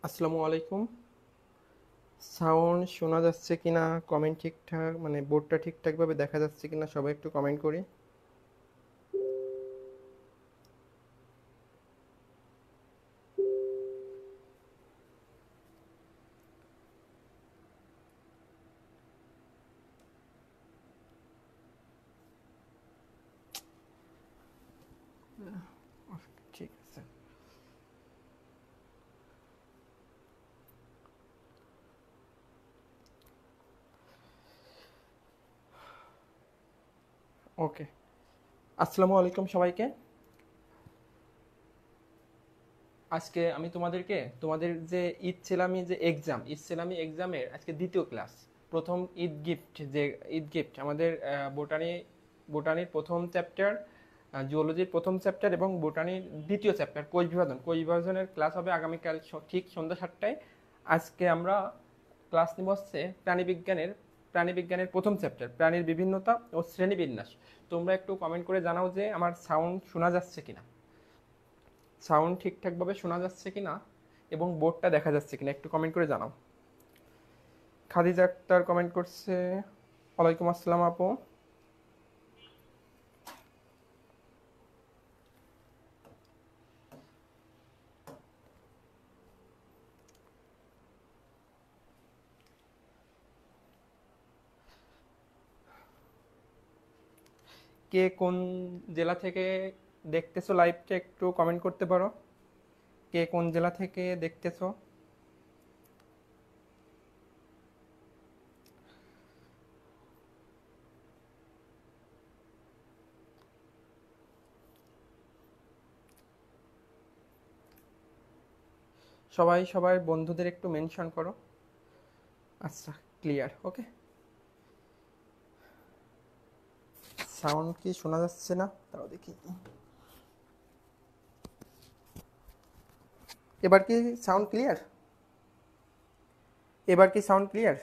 আসসালামু আলাইকুম। সাউন্ড শোনা যাচ্ছে কিনা, কমেন্ট ঠিকঠাক মানে বোর্ডটা ঠিকঠাকভাবে দেখা যাচ্ছে কিনা সবাই একটু কমেন্ট করি। ঠিক আছে, ওকে। আসসালামু আলাইকুম সবাইকে। আজকে আমি তোমাদের যে ঈদ সেলামি এক্সামের আজকে দ্বিতীয় ক্লাস, প্রথম ঈদ গিফট আমাদের বোটানির প্রথম চ্যাপ্টার, জুওলজির প্রথম চ্যাপ্টার এবং বোটানির দ্বিতীয় চ্যাপ্টার কোষ বিভাজনের ক্লাস হবে আগামীকাল ঠিক সন্ধ্যা 7টায়। আজকে আমরা ক্লাস নিব হচ্ছে প্রাণীবিজ্ঞানের প্রথম চ্যাপ্টার, প্রাণীর বিভিন্নতা ও শ্রেণীবিন্যাস। তোমরা একটু কমেন্ট করে জানাও যে আমার সাউন্ড শোনা যাচ্ছে কিনা, সাউন্ড ঠিকঠাকভাবে শোনা যাচ্ছে কিনা এবং বোর্ডটা দেখা যাচ্ছে কিনা একটু কমেন্ট করে জানাও। খাদিজা আক্তার কমেন্ট করছে, ওয়ালাইকুম আসসালাম আপু। কে কোন জেলা থেকে দেখতেছো লাইভটা একটু কমেন্ট করতে পারো, কে কোন জেলা থেকে দেখতেছো। সবাই সবার বন্ধুদের একটু মেনশন করো। আচ্ছা, ক্লিয়ার, ওকে। সাউন্ড কি শোনা যাচ্ছে না, তাও দেখি। এবার কি সাউন্ড ক্লিয়ার? এবার কি সাউন্ড ক্লিয়ার?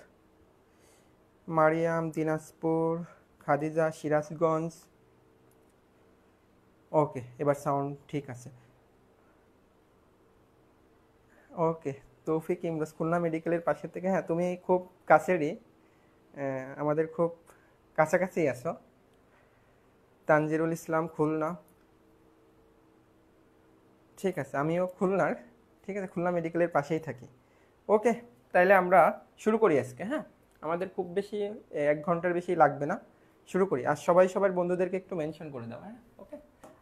মারিয়াম দিনাজপুর, খাদিজা সিরাজগঞ্জ। ওকে, এবার সাউন্ড ঠিক আছে। ওকে, তৌফিক ইমরোজ খুলনা মেডিকেলের পাশে থেকে। হ্যাঁ, তুমি খুব কাছেরই, আমাদের খুব কাছাকাছি আছো। তানজিরুল ইসলাম খুলনা, ঠিক আছে, আমিও খুলনার। ঠিক আছে, খুলনা মেডিকেলের পাশেই থাকি। ওকে, তাইলে আমরা শুরু করি আজকে। হ্যাঁ, আমাদের খুব বেশি 1 ঘন্টার বেশি লাগবে না। শুরু করি, আর সবাই সবার বন্ধুদেরকে একটু মেনশন করে দাও। হ্যাঁ, ওকে।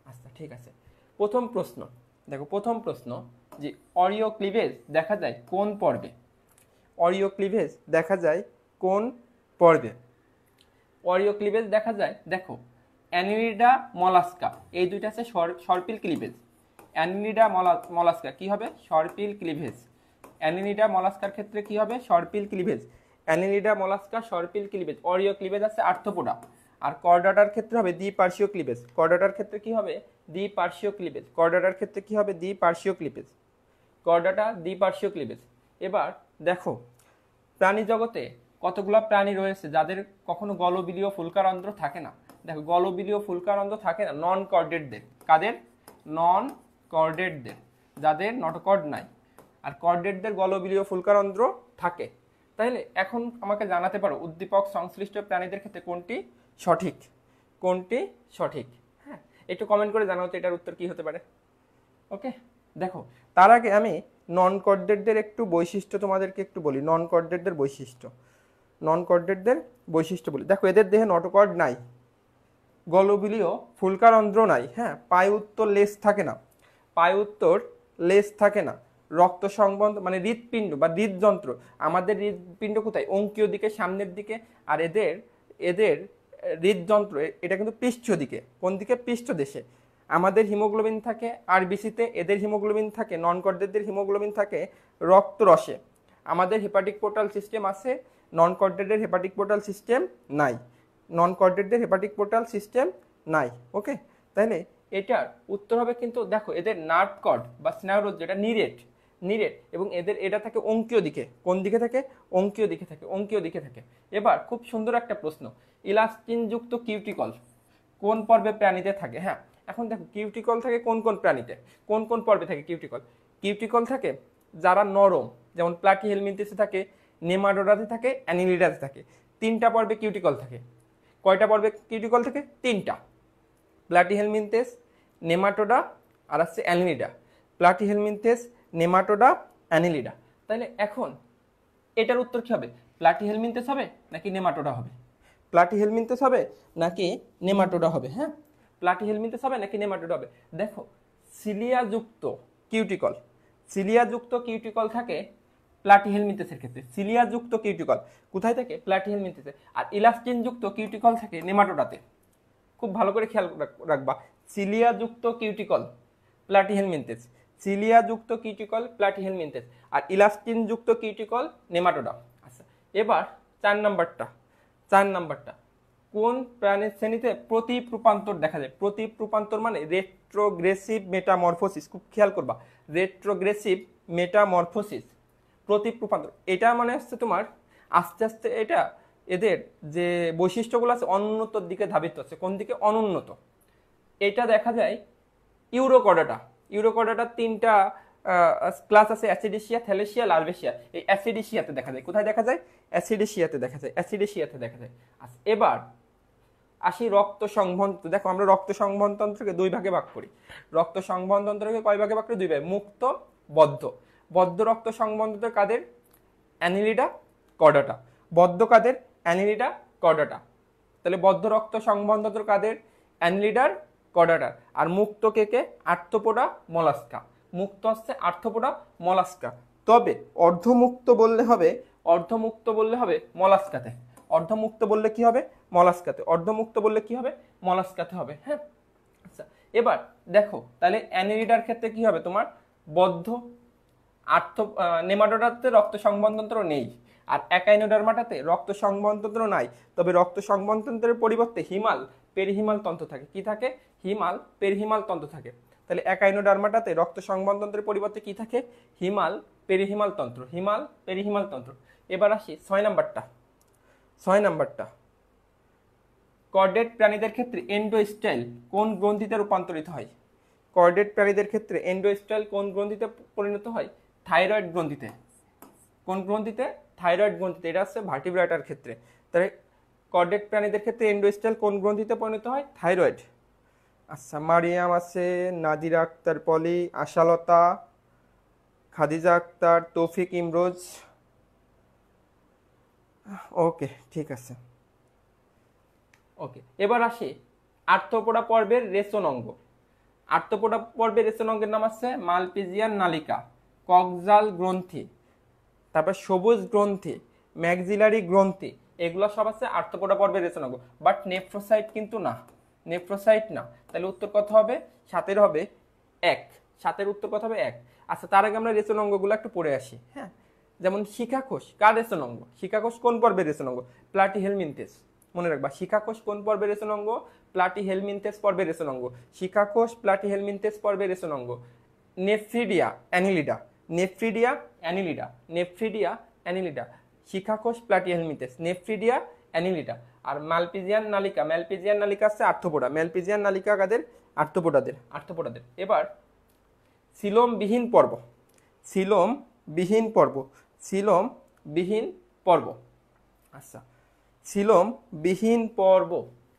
আচ্ছা, ঠিক আছে। প্রথম প্রশ্ন, দেখো প্রথম প্রশ্ন, যে অরিও ক্লিভেজ দেখা যায় কোন পর্বে? অরিও ক্লিভেজ দেখা যায় কোন পর্বে? অরিও ক্লিভেজ দেখা যায়, দেখো, অ্যানিলিডা মলাস্কা, এই দুইটা আছে সর্পিল ক্লিভেজ। অ্যানিলিডা মলাস্কা কি হবে? সর্পিল ক্লিভেজ। অ্যানিলিডা মলাস্কার ক্ষেত্রে কি হবে? সর্পিল ক্লিভেজ। অ্যানিলিডা মলাস্কা সর্পিল ক্লিভেজ। অরিও ক্লিভেজ আছে আর্থ্রোপোডা। আর করডাটার ক্ষেত্রে হবে দ্বিপার্শ্বীয় ক্লিভেজ। করডাটার ক্ষেত্রে কি হবে? দ্বিপার্শ্বীয় ক্লিভেজ। করডাটার ক্ষেত্রে কি হবে? দ্বিপার্শ্বীয় ক্লিভেজ। করডাটা দ্বিপার্শ্বীয় ক্লিভেজ। এবার দেখো, প্রাণী জগতে কতগুলো প্রাণী রয়েছে যাদের কখনো গলবিলীয় ফুলকারন্ধ্র থাকে না। দেখো, গলবিলীয় ফুলকারন্ধ্র থাকে না নন কর্ডেটদের। কাদের? নন কর্ডেটদের, যাদের নটোকর্ড নাই। আর কর্ডেটদের গলবিলীয় ফুলকারন্ধ্র থাকে। তাইলে এখন আমাকে জানাতে পারো উদ্দীপক সংশ্লিষ্ট প্রাণীদের ক্ষেত্রে কোনটি সঠিক? কোনটি সঠিক? হ্যাঁ, একটু কমেন্ট করে জানাও তো এটার উত্তর কি হতে পারে। ওকে, দেখো, তার আগে আমি নন কর্ডেটদের একটু বৈশিষ্ট্য তোমাদেরকে একটু বলি। নন কর্ডেটদের বৈশিষ্ট্য বলি। দেখো, এদের দেহে নটোকর্ড নাই, গলবিলীয় ফুলকারন্ধ্র নাই। হ্যাঁ, পায়ুত্তর লেজ থাকে না, পায়ুত্তর লেজ থাকে না। রক্ত সংবন্ধ মানে হৃৎপিণ্ড বা হৃদযন্ত্র, আমাদের হৃৎপিণ্ড কোথায়? অঙ্কীয় দিকে, সামনের দিকে। আর এদের এদের হৃদযন্ত্র এটা কিন্তু পৃষ্ঠ দিকে। কোন দিকে? পৃষ্ঠ দেশে। আমাদের হিমোগ্লোবিন থাকে আরবিসিতে, এদের হিমোগ্লোবিন থাকে, নন কর্ডেটদের হিমোগ্লোবিন থাকে রক্তরসে। আমাদের হেপাটিক পোর্টাল সিস্টেম আছে, নন কর্ডেটের হেপাটিক পোর্টাল সিস্টেম নাই। নন কর্ডেটদের হেপাটিক পোর্টাল সিস্টেম নাই। ওকে, তাহলে এটার উত্তর হবে কিন্তু, দেখো, এদের নার্ভ কর্ড বা স্নায়ুরজ্জ এটা নিরেট, এবং এটা থাকে অঙ্কীয় দিকে। কোন দিকে থাকে? অঙ্কীয় দিকে থাকে, অঙ্কীয় দিকে থাকে। এবার খুব সুন্দর একটা প্রশ্ন, ইলাস্টিনযুক্ত কিউটিকল কোন পর্বে প্রাণীতে থাকে? হ্যাঁ, এখন দেখো, কিউটিকল থাকে কোন কোন প্রাণীতে, কোন কোন পর্বে থাকে কিউটিকল? কিউটিকল থাকে যারা নরম, যেমন প্লাটিহেলমিনথেসে থাকে, নেমাটোডাতে থাকে, অ্যানিলিডাতে থাকে। 3টা পর্বে কিউটিকল থাকে। কয়টা পর্বে কিউটিকল থাকে? 3টা। প্লাটিহেলমিনথেস, নেমাটোডা আর আছে অ্যানিলিডা। Platyhelminthes, nematoda, Annelida. তাহলে এখন এটার উত্তর কি হবে? প্লাটিহেলমিনথেস হবে নাকি নেমাটোডা হবে? প্লাটিহেলমিনথেস হবে নাকি নেমাটোডা হবে? হ্যাঁ, প্লাটিহেলমিনথেস হবে নাকি নেমাটোডা হবে? দেখো, সিলিয়াযুক্ত কিউটিকল, সিলিয়াযুক্ত কিউটিকল থাকে প্লাটিহেলমিনথেসের ক্ষেত্রে। সিলিয়াযুক্ত কিউটিকল কোথায় থাকে? প্লাটিহেলমিনথেসে। আর ইলাস্টিনযুক্ত কিউটিকল থাকে নেমাটোডাতে। খুব ভালো করে খেয়াল রাখবা, সিলিয়াযুক্ত কিউটিকল প্লাটিহেলমিনথেস, সিলিয়াযুক্ত কিউটিকল প্লাটিহেলমিনথেস, আর ইলাস্টিনযুক্ত কিউটিকল নেমাটোডা। আচ্ছা, এবার 4 নাম্বারটা কোন প্রাণীর শ্রেণীতে প্রতীপ রূপান্তর দেখা যায়? প্রতীপ রূপান্তর মানে রেট্রোগ্রেসিভ মেটামরফোসিস। খুব খেয়াল করবা, রেট্রোগ্রেসিভ মেটামরফোসিস, প্রতীপ রূপান্তর। এটা মানে হচ্ছে তোমার আস্তে আস্তে এটা এদের যে বৈশিষ্ট্যগুলো আছে অনুন্নতর দিকে ধাবিত হচ্ছে। কোন দিকে? অনুন্নত। এটা দেখা যায় ইউরোকর্ডাটা। ইউরোকর্ডাটার 3টা ক্লাস আছে, অ্যাসিডিসিয়া, থ্যালেসিয়া, লার্ভেসিয়া। এই অ্যাসিডিসিয়াতে দেখা যায়। কোথায় দেখা যায়? অ্যাসিডিসিয়াতে দেখা যায়, অ্যাসিডিসিয়াতে দেখা যায়। আচ্ছা, এবার আসি রক্ত সংবহন। দেখো, আমরা রক্ত সংবহন তন্ত্রকে 2 ভাগে ভাগ করি। রক্ত সংবহন তন্ত্রকে কয় ভাগে ভাগ করি? 2 ভাগে, মুক্ত, বদ্ধ। বদ্ধ রক্ত সংবহন তন্ত্র কাদের? Annelida, chordata. বদ্ধ কাদের? Annelida, chordata. তাহলে বদ্ধ রক্ত সংবহন তন্ত্র কাদের? অ্যানিলিডার, কর্ডাটার। আর মুক্ত কে কে? Arthropoda, mollusca. মুক্ত হচ্ছে আর্থ্রোপোডা, মলাস্কা। তবে অর্ধমুক্ত বললে হবে, অর্ধমুক্ত বললে হবে মলাস্কাতে। অর্ধমুক্ত বললে কি হবে? মলাস্কাতে। অর্ধমুক্ত বললে কি হবে? মলাস্কাতে হবে। হ্যাঁ, আচ্ছা, এবার দেখো তাহলে অ্যানিলিডার ক্ষেত্রে কি হবে তোমার? বদ্ধ। নেমাটোডাতে রক্ত সংবহনতন্ত্র নেই, আর একাইনোডার্মাটাতে রক্ত সংবহনতন্ত্র নাই। তবে রক্ত সংবহনতন্ত্রের পরিবর্তে হিমাল, পেরিহিমাল তন্ত্র থাকে। কি থাকে? হিমাল, পেরিহিমাল তন্ত্র থাকে। তাহলে একাইনোডার্মাটাতে রক্ত সংবহনতন্ত্রের পরিবর্তে কি থাকে? হিমাল, পেরিহিমাল তন্ত্র। হিমাল, পেরিহিমাল তন্ত্র। এবার আসি 6 নাম্বারটা। কর্ডেট প্রাণীদের ক্ষেত্রে এন্ডোস্টাইল কোন গ্রন্থিতে রূপান্তরিত হয়? কর্ডেট প্রাণীদের ক্ষেত্রে এন্ডোস্টাইল কোন গ্রন্থিতে পরিণত হয়? থাইরয়েড গ্রন্থিতে। কোন গ্রন্থিতে? থাইরয়েড গ্রন্থিতে। এটা হচ্ছে ভার্টিব্রেটার ক্ষেত্রে। তাহলে কর্ডেট প্রাণীদের ক্ষেত্রে এন্ডোস্টাইল কোন গ্রন্থিতে পরিণত হয়? থাইরয়েড। আচ্ছা, মারিয়াম আছে, নাদিরা আক্তার পলি, আশালতা, খাদিজা আক্তার, তৌফিক ইমরোজ। ওকে, ঠিক আছে। ওকে, এবার আসি আর্থ্রোপোডা পর্বের রেচন অঙ্গ। আর্থ্রোপোডা পর্বের রেচন অঙ্গের নাম আছে মালপিজিয়ান নালিকা, কক্সাল গ্রন্থি, তারপর সবুজ গ্রন্থি, ম্যাক্সিলারি গ্রন্থি। এগুলো সব আছে আর্থ্রোপোডা পর্বের রেচন অঙ্গ। বাট নেফ্রোসাইট কিন্তু না, নেফ্রোসাইট না। তাহলে উত্তর কত হবে? 7 হবে 1। 7 উত্তর কত হবে? 1। আচ্ছা, তার আগে আমরা রেচন অঙ্গগুলো একটু পড়ে আসি। হ্যাঁ, যেমন শিখাকোষ কার রেচন অঙ্গ? শিখাকোষ কোন পর্বের রেচন অঙ্গ? প্লাটিহেলমিনথেস। মনে রাখবা, শিখাকোষ কোন পর্বের রেচন অঙ্গ? প্লাটিহেলমিনথেস পর্বের রেচন অঙ্গ। শিখাকোষ প্লাটিহেলমিনথেস পর্বের রেচন অঙ্গ। Nephridia, Annelida, nephridia, Annelida, nephridia, Annelida. শিখাকোষ প্লাটিহেলমিনথেস, নেফ্রিডিয়া, অ্যানিলিডা। আর মালপিজিয়ান নালিকা, ম্যালপিজিয়ান নালিকা আছে আর্থ্রোপোডা। ম্যালপিজিয়ান নালিকা কাদের? আর্থ্রোপোডাদের। এবার সিলোমবিহীন পর্ব, সিলোমবিহীন পর্ব, সিলোমবিহীন পর্ব। আচ্ছা, সিলোমবিহীন পর্ব।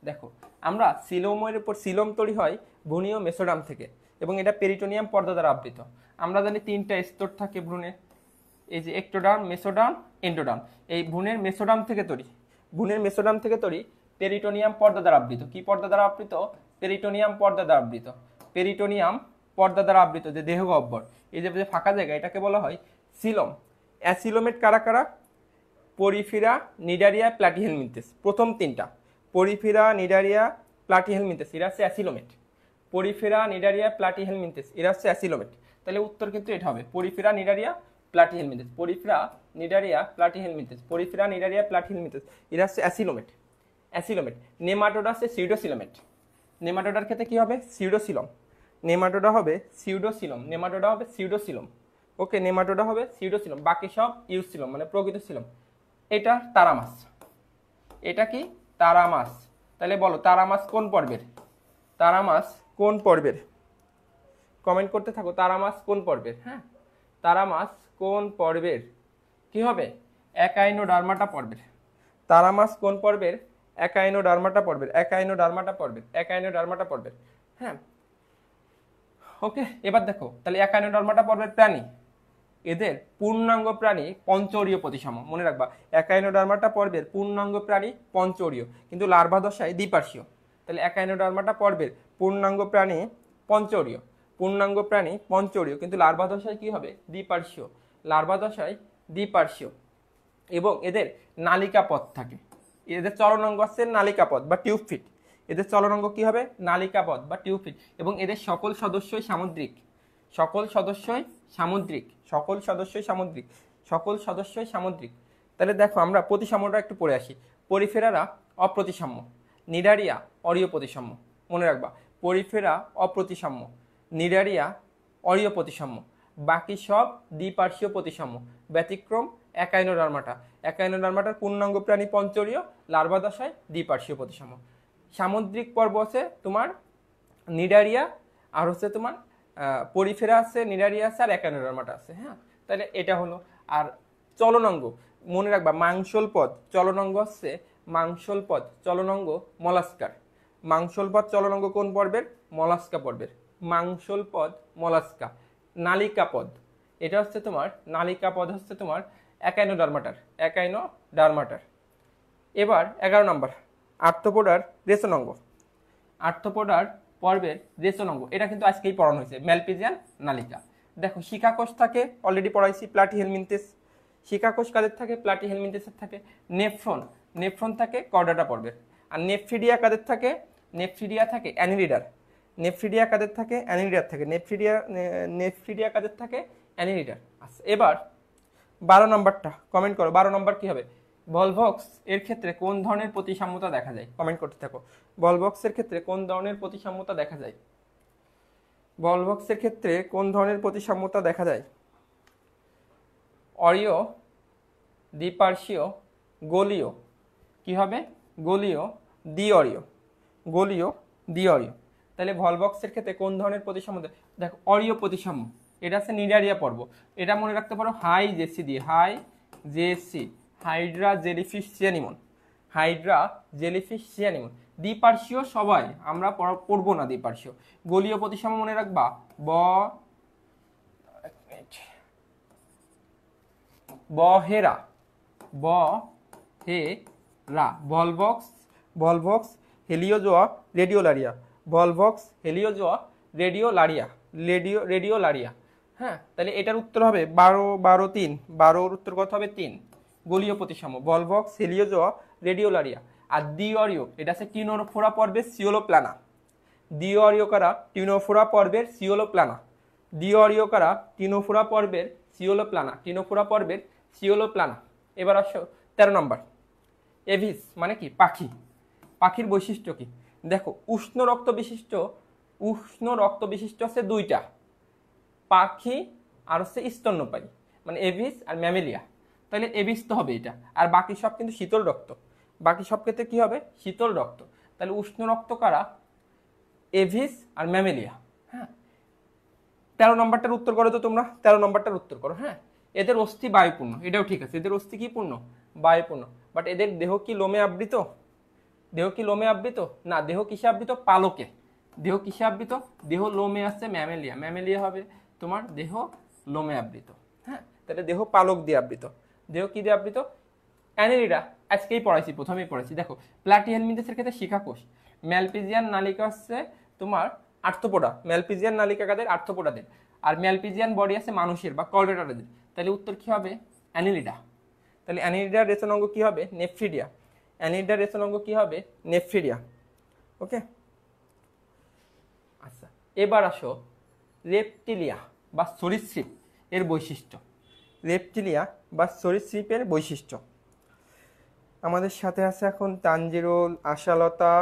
দেখো, আমরা সিলোমের উপর সিলোম তৈরি হয় ভ্রূণীয় মেসোডাম থেকে, এবং এটা পেরিটোনিয়াম পর্দা দ্বারা আবৃত। আমরা জানি 3টা স্তর থাকে ভ্রূণে। এই যে একটোডার্ম, মেসোডার্ম, এন্ডোডার্ম। এই ভ্রূণের মেসোডাম থেকে তৈরি, ভ্রূণের মেসোডাম থেকে তৈরি পেরিটোনিয়াম পর্দা দ্বারা আবৃত। কি পর্দা দ্বারা আবৃত? পেরিটোনিয়াম পর্দা দ্বারা আবৃত। পেরিটোনিয়াম পর্দা দ্বারা আবৃত যে দেহগহ্বর, এই যে ফাঁকা জায়গা, এটাকে বলা হয় সিলোম। অ্যাসিলোমেট কারা কারা? Porifera, Cnidaria, Platyhelminthes. প্রথম 3টা পরিফেরা, নিডারিয়া, প্লাটিহেলমিনথেস, এরা হচ্ছে অ্যাসিলোমেট। পরিফেরা, নিডারিয়া, প্লাটিহেলমিনথেস, এরা হচ্ছে অ্যাসিলোমেট। তাহলে উত্তর কিন্তু এটা হবে Porifera, Cnidaria, Platyhelminthes. Porifera, Cnidaria, Platyhelminthes, Porifera, Cnidaria, Platyhelminthes, এরা হচ্ছে অ্যাসিলোমেট। অ্যাসিলোমেট। নেমাটোডা হচ্ছে সিউডোসিলোমেট। নেমাটোডার ক্ষেত্রে কি হবে? সিউডোসিলম। নেমাটোডা হবে সিউডোসিলম, নেমাটোডা হবে সিউডোসিলম। ওকে, নেমাটোডা হবে সিউডোসিলম, বাকি সব ইউসিলম মানে প্রকৃত সিলম। এটা তারামাস। এটা কি? তারামাস। তাহলে বলো তারামাস কোন পর্বের? তারামাস কোন পর্বের? কমেন্ট করতে থাকো, তারামাস কোন পর্বের? হ্যাঁ, তারামাস কোন পর্বের কি হবে? একাইনোডার্মাটা পর্বের। তারামাস কোন পর্বের? একাইনোডার্মাটা পর্বের, একাইনোডার্মাটা পর্বের, একাইনোডার্মাটা পর্বের। হ্যাঁ, ওকে। এবার দেখো তাহলে একাইনোডার্মাটা পর্বের প্রাণী, এদের পূর্ণাঙ্গ প্রাণী পঞ্চরীয় প্রতিসম। মনে রাখবা, একাইনোডার্মাটা পর্বের পূর্ণাঙ্গ প্রাণী পঞ্চরীয়, কিন্তু লার্ভা দশায় দ্বিপার্শ্বীয়। তাহলে একাইনোডার্মাটা পর্বের পূর্ণাঙ্গ প্রাণী পঞ্চরীয়, পূর্ণাঙ্গ প্রাণী পঞ্চরীয়, কিন্তু লার্ভা দশায় কি হবে? দ্বিপার্শ্বীয়, লার্ভা দশায় দ্বিপার্শ্বীয়। এবং এদের নালিকা পথ থাকে, এদের চলনাঙ্গ আছে নালিকা পথ বা টিউব ফিট। এদের চলনাঙ্গ কি হবে? নালিকা পথ বা টিউব ফিট। এবং এদের সকল সদস্যই সামুদ্রিক, সকল সদস্যই সামুদ্রিক, সকল সদস্যই সামুদ্রিক, সকল সদস্যই সামুদ্রিক। তাহলে দেখো আমরা প্রতিসাম্যটা একটু পড়ে আসি। পরিফেরারা অপ্রতিসাম্য, নিডারিয়া অরীয় প্রতিসাম্য। মনে রাখবা, পরিফেরা অপ্রতিসাম্য, নিডারিয়া অরীয় প্রতিসাম্য, বাকি সব দ্বিপার্শ্বীয় প্রতিসাম্য। ব্যতিক্রম একাইনোডার্মাটা, একাইনোডার্মাটার পূর্ণাঙ্গ প্রাণী পঞ্চরীয়, লার্ভা দশায় দ্বিপার্শ্বীয় প্রতিসাম্য। সামুদ্রিক পর্ব আছে তোমার নিডারিয়া, আর হচ্ছে তোমার পরিফেরা আছে, নিডারিয়া আছে, আর একাইনোডার্মাটা আছে। হ্যাঁ, তাহলে এটা হলো। আর চলনাঙ্গ মনে রাখবা, মাংসল পদ চলনাঙ্গ হচ্ছে মাংসল পদ চলনাঙ্গ মলাস্কার। মাংসল পদ চলনাঙ্গ কোন পর্বের? মলাস্কা পর্বের। মাংসল পদ মলাস্কা। নালিকা পদ এটা হচ্ছে তোমার, নালিকা পদ হচ্ছে তোমার একাইনোডার্মাটার, একাইনোডার্মাটার। এবার 11 নম্বর আর্থ্রোপোডার রেচনাঙ্গ। আর্থ্রোপোডার পর্বের রেচনাঙ্গ, এটা কিন্তু আজকেই পড়ানো হয়েছে, ম্যালপিজিয়ান নালিকা। দেখো শিখাকোষ থাকে, অলরেডি পড়াইছি, প্লাটিহেলমিনথেস। শিখাকোষ কাদের থাকে? প্লাটিহেলমিনথেসের থাকে। নেফ্রন, নেফ্রন থাকে কর্ডাটা পর্বের। আর নেফ্রিডিয়া কাদের থাকে? নেফ্রিডিয়া থাকে অ্যানিলিডার। নেফ্রিডিয়া কাদের থাকে? অ্যানিলিডার থাকে। নেফ্রিডিয়া কাদের থাকে? অ্যানিলিডার। আচ্ছা, এবার 12 নম্বরটা কমেন্ট করো। 12 নম্বর কি হবে? ভলভক্স এর ক্ষেত্রে কোন ধরনের প্রতিসাম্যতা দেখা যায়? কমেন্ট করতে থাকো। ভলভক্সের ক্ষেত্রে কোন ধরনের প্রতিসাম্যতা দেখা যায়? ভলভক্সের ক্ষেত্রে কোন ধরনের প্রতিসাম্যতা দেখা যায়? অরীয়, দ্বিপার্শ্বীয়, গোলীয়। কি হবে? গোলীয়, দ্বিঅরীয়, গোলীয়, দ্বিঅরীয়। তাহলে ভলভক্সের ক্ষেত্রে কোন ধরনের প্রতিসাম্যতা? দেখো অরীয় প্রতিসাম্য, এটা আছে নিডারিয়া পর্ব। এটা মনে রাখতে পারো হাই জেসি দিয়ে, hi JC, hydra jellyfish sea anemone, hydra jellyfish sea anemone. দ্বিপার্শ্বীয় সবাই আমরা পড়বো না দ্বিপার্শ্বীয়। গোলীয় প্রতিসাম্য মনে রাখবা, বহেরা, বহেরা। Volvox, Volvox Heliozoa Radiolaria, Volvox Heliozoa Radiolaria, Radiolaria. হ্যাঁ, তাহলে এটার উত্তর হবে 12, 12, 3। 12-র উত্তর কত হবে? 3। গোলীয় প্রতিসাম্য ভলভক্স হেলিওজোয়া রেডিওলারিয়া। আর দ্বিঅরীয় এটা আছে টিনোফোরা পর্বের সিওলোপ্লানা। দ্বিঅরীয় কারা? টিনোফোরা পর্বের সিওলোপ্লানা। দ্বিঅরীয় কারা? টিনোফোরা পর্বের সিওলোপ্লানা, টিনোফোরা পর্বের সিওলোপ্লানা। এবার আসো 13 নম্বর। এভিস মানে কি? পাখি। পাখির বৈশিষ্ট্য কি? দেখো উষ্ণ রক্ত বিশিষ্ট, উষ্ণ রক্ত বিশিষ্ট হচ্ছে দুইটা, পাখি আর হচ্ছে স্তন্যপায়ী, মানে এভিস আর ম্যামেলিয়া। তাহলে এভিস তো হবে এটা, আর বাকি সব কিন্তু শীতল রক্ত। বাকি সব ক্ষেত্রে কি হবে? শীতল রক্ত। তাহলে উষ্ণ রক্ত কারা? এভিস আর ম্যামেলিয়া। হ্যাঁ, 13 নম্বরটার উত্তর করো তো তোমরা, 13 নম্বরটার উত্তর করো। হ্যাঁ, এদের অস্থি বায়ুপূর্ণ, এটাও ঠিক আছে, এদের অস্থি কি পূর্ণ? বায়ুপূর্ণ। বাট এদের দেহ কি লোমে আবৃত? দেহ কি লোমে আবৃত? না, দেহ কিসে আবৃত? পালকে। দেহ কিসে আবৃত? দেহ লোমে আছে ম্যামেলিয়া, ম্যামেলিয়া হবে তোমার দেহ লোমে আবৃত। হ্যাঁ, তাহলে দেহ পালক দিয়ে আবৃত। দেহ কি দিয়ে আবৃত? অ্যানেলিডা আজকেই পড়াইছি, প্রথমেই পড়াইছি। দেখো প্লাটিহেলমিনথেসের ক্ষেত্রে শিখাকোষ। ম্যালপিজিয়ান নালিকা হচ্ছে তোমার আর্থ্রোপোডা, ম্যালপিজিয়ান নালিকা কাদের? আর্থ্রোপোডাদের। আর ম্যালপিজিয়ান বডি আছে মানুষের বা কর্ডেটারদের। তাহলে উত্তর কি হবে? অ্যানেলিডা। তাহলে অ্যানেলিডার রেচনাঙ্গ কি হবে? নেফ্রিডিয়া। অ্যানেলিডার রেচনাঙ্গ কি হবে? নেফ্রিডিয়া। ওকে, আচ্ছা এবার আসো রেপটিলিয়া বা সরীসৃপ এর বৈশিষ্ট্য। রেপটিলিয়া বা সরীসৃপের বৈশিষ্ট্য। আমাদের সাথে আছে এখন তানজিরুল, আশালতা,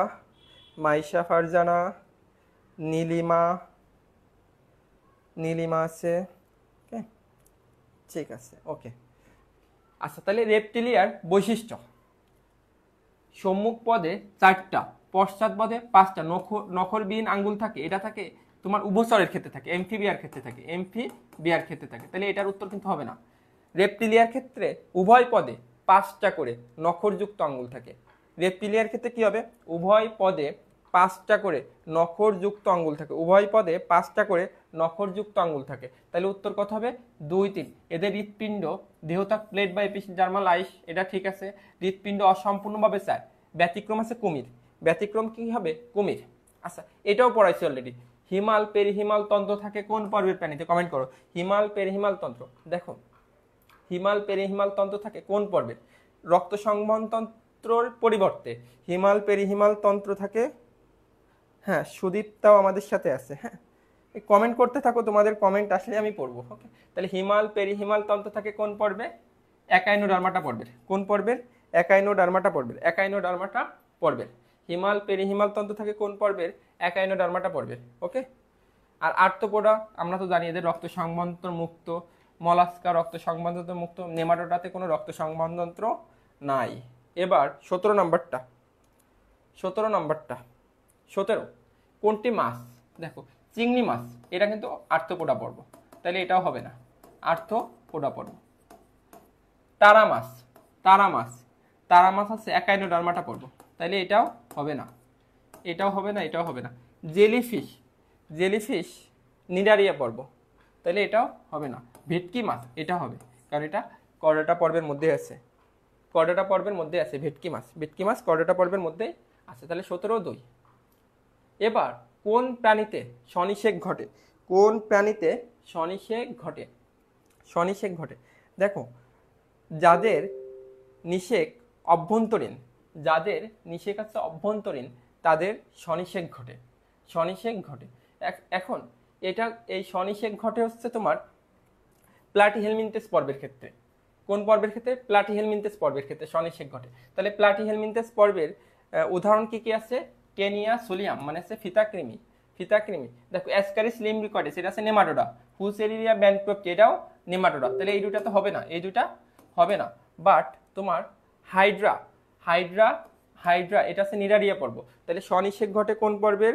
মাইশা ফারজানা, নীলিমা, নীলিমা আছে। ওকে, ঠিক আছে। ওকে, আচ্ছা তাহলে রেপটিলিয়ার বৈশিষ্ট্য, সম্মুখ পদে 4টা, পশ্চাৎ পদে 5টা নখরবিহীন আঙ্গুল থাকে। এটা থাকে তোমার উভচরের ক্ষেত্রে থাকে, এমফিবিয়ার ক্ষেত্রে থাকে, এমফিবিয়ার ক্ষেত্রে থাকে, তাহলে এটার উত্তর কিন্তু হবে না। রেপ্টিলিয়ার ক্ষেত্রে উভয় পদে 5টা করে নখরযুক্ত আঙ্গুল থাকে। রেপ্টিলিয়ার ক্ষেত্রে কি হবে? উভয় পদে 5টা করে নখরযুক্ত আঙ্গুল থাকে, উভয় পদে 5টা করে নখরযুক্ত আঙ্গুল থাকে। তাহলে উত্তর কত হবে? 2, 3। এদের হৃৎপিণ্ড দেহত্বক প্লেট বা এপিডার্মাল আইস, এটা ঠিক আছে। হৃৎপিণ্ড অসম্পূর্ণভাবে চায়, ব্যতিক্রম আছে কুমির। ব্যতিক্রম কি হবে? কুমির। আচ্ছা, এটাও পড়াইছি অলরেডি। হিমাল পেরিহিমাল তন্ত্র থাকে কোন পর্বের প্রাণীতে? কমেন্ট করো। হিমাল পেরিহিমাল তন্ত্র, দেখো হিমাল পেরিহিমাল তন্ত্র থাকে কোন পর্বের? রক্ত সংবহন তন্ত্রর পরিবর্তে হিমাল পেরিহিমাল তন্ত্র থাকে, হ্যাঁ সুদীপ্তাও আমাদের সাথে আছে, হ্যাঁ কমেন্ট করতে থাকো, তোমাদের কমেন্ট আসলে আমি পড়বো। ওকে, তাহলে হিমাল পেরিহিমাল তন্ত্র থাকে কোন পর্বে? একাইনোডার্মাটা পর্বের। কোন পর্বের? একাইনোডার্মাটা পর্বের। একাইনোডার্মাটা পর্বের। হিমাল পেরিহিমাল তন্ত্র থাকে কোন পর্বের? একাইনোডার্মাটা পর্বের। ওকে, আর আর্থ্রোপোডা আমরা তো জানি এদের রক্ত সংবহনতন্ত্র মুক্ত, মলাস্কা রক্ত সংবহনতন্ত্র মুক্ত, নেমাটোডাতে কোনো রক্ত সংবহনতন্ত্র নাই। এবার 17 নম্বরটা, 17 কোনটি মাছ? দেখো চিংড়ি মাছ, এটা কিন্তু আর্থ্রোপোডা পর্ব, তাহলে এটাও হবে না, আর্থ্রোপোডা পর্ব। তারা মাছ, তারা মাছ, তারা মাছ আছে একাইনোডার্মাটা পর্ব, তাহলে এটাও হবে না, এটাও হবে না, এটাও হবে না। জেলিফিশ, জেলিফিশ নিডারিয়া পর্ব, তাহলে এটাও হবে না। ভেটকি মাছ, এটা হবে, কারণ এটা করডাটা পর্বের মধ্যে আছে, করডাটা পর্বের মধ্যে আছে ভেটকি মাছ, ভেটকি মাছ করডাটা পর্বের মধ্যে আছে, তাহলে 17-2। এবার কোন প্রাণীতে সনিষেক ঘটে? কোন প্রাণীতে সনিষেক ঘটে? সনিষেক ঘটে, দেখো যাদের নিষেক অভ্যন্তরীণ, যাদের নিষেক আছে অভ্যন্তরীণ, তাদের সনিষেক ঘটে, সনিষেক ঘটে। এখন এটা এই সনিষেক ঘটে হচ্ছে তোমার প্লাটিহেলমিনথেস পর্বের ক্ষেত্রে। কোন পর্বের ক্ষেত্রে? প্লাটিহেলমিনথেস পর্বের ক্ষেত্রে সনিষেক ঘটে। তাহলে প্লাটিহেলমিনথেস পর্বের উদাহরণ কি কি আছে? টেনিয়া সোলিয়াম মানে হচ্ছে ফিতাকৃমি, ফিতাকৃমি। দেখো অ্যাসকারিস লিম্ব্রিকয়েডেস, এটা আছে নেমাটোডা। ফুসেরিয়া ব্যানক্রোপ্টি, এটাও নেমাটোডা। তাহলে এই দুটা তো হবে না, এই দুটা হবে না। বাট তোমার হাইড্রা, হাইড্রা, হাইড্রা এটা আছে নিডারিয়া পর্ব। তাহলে সনিষেক ঘটে কোন পর্বের?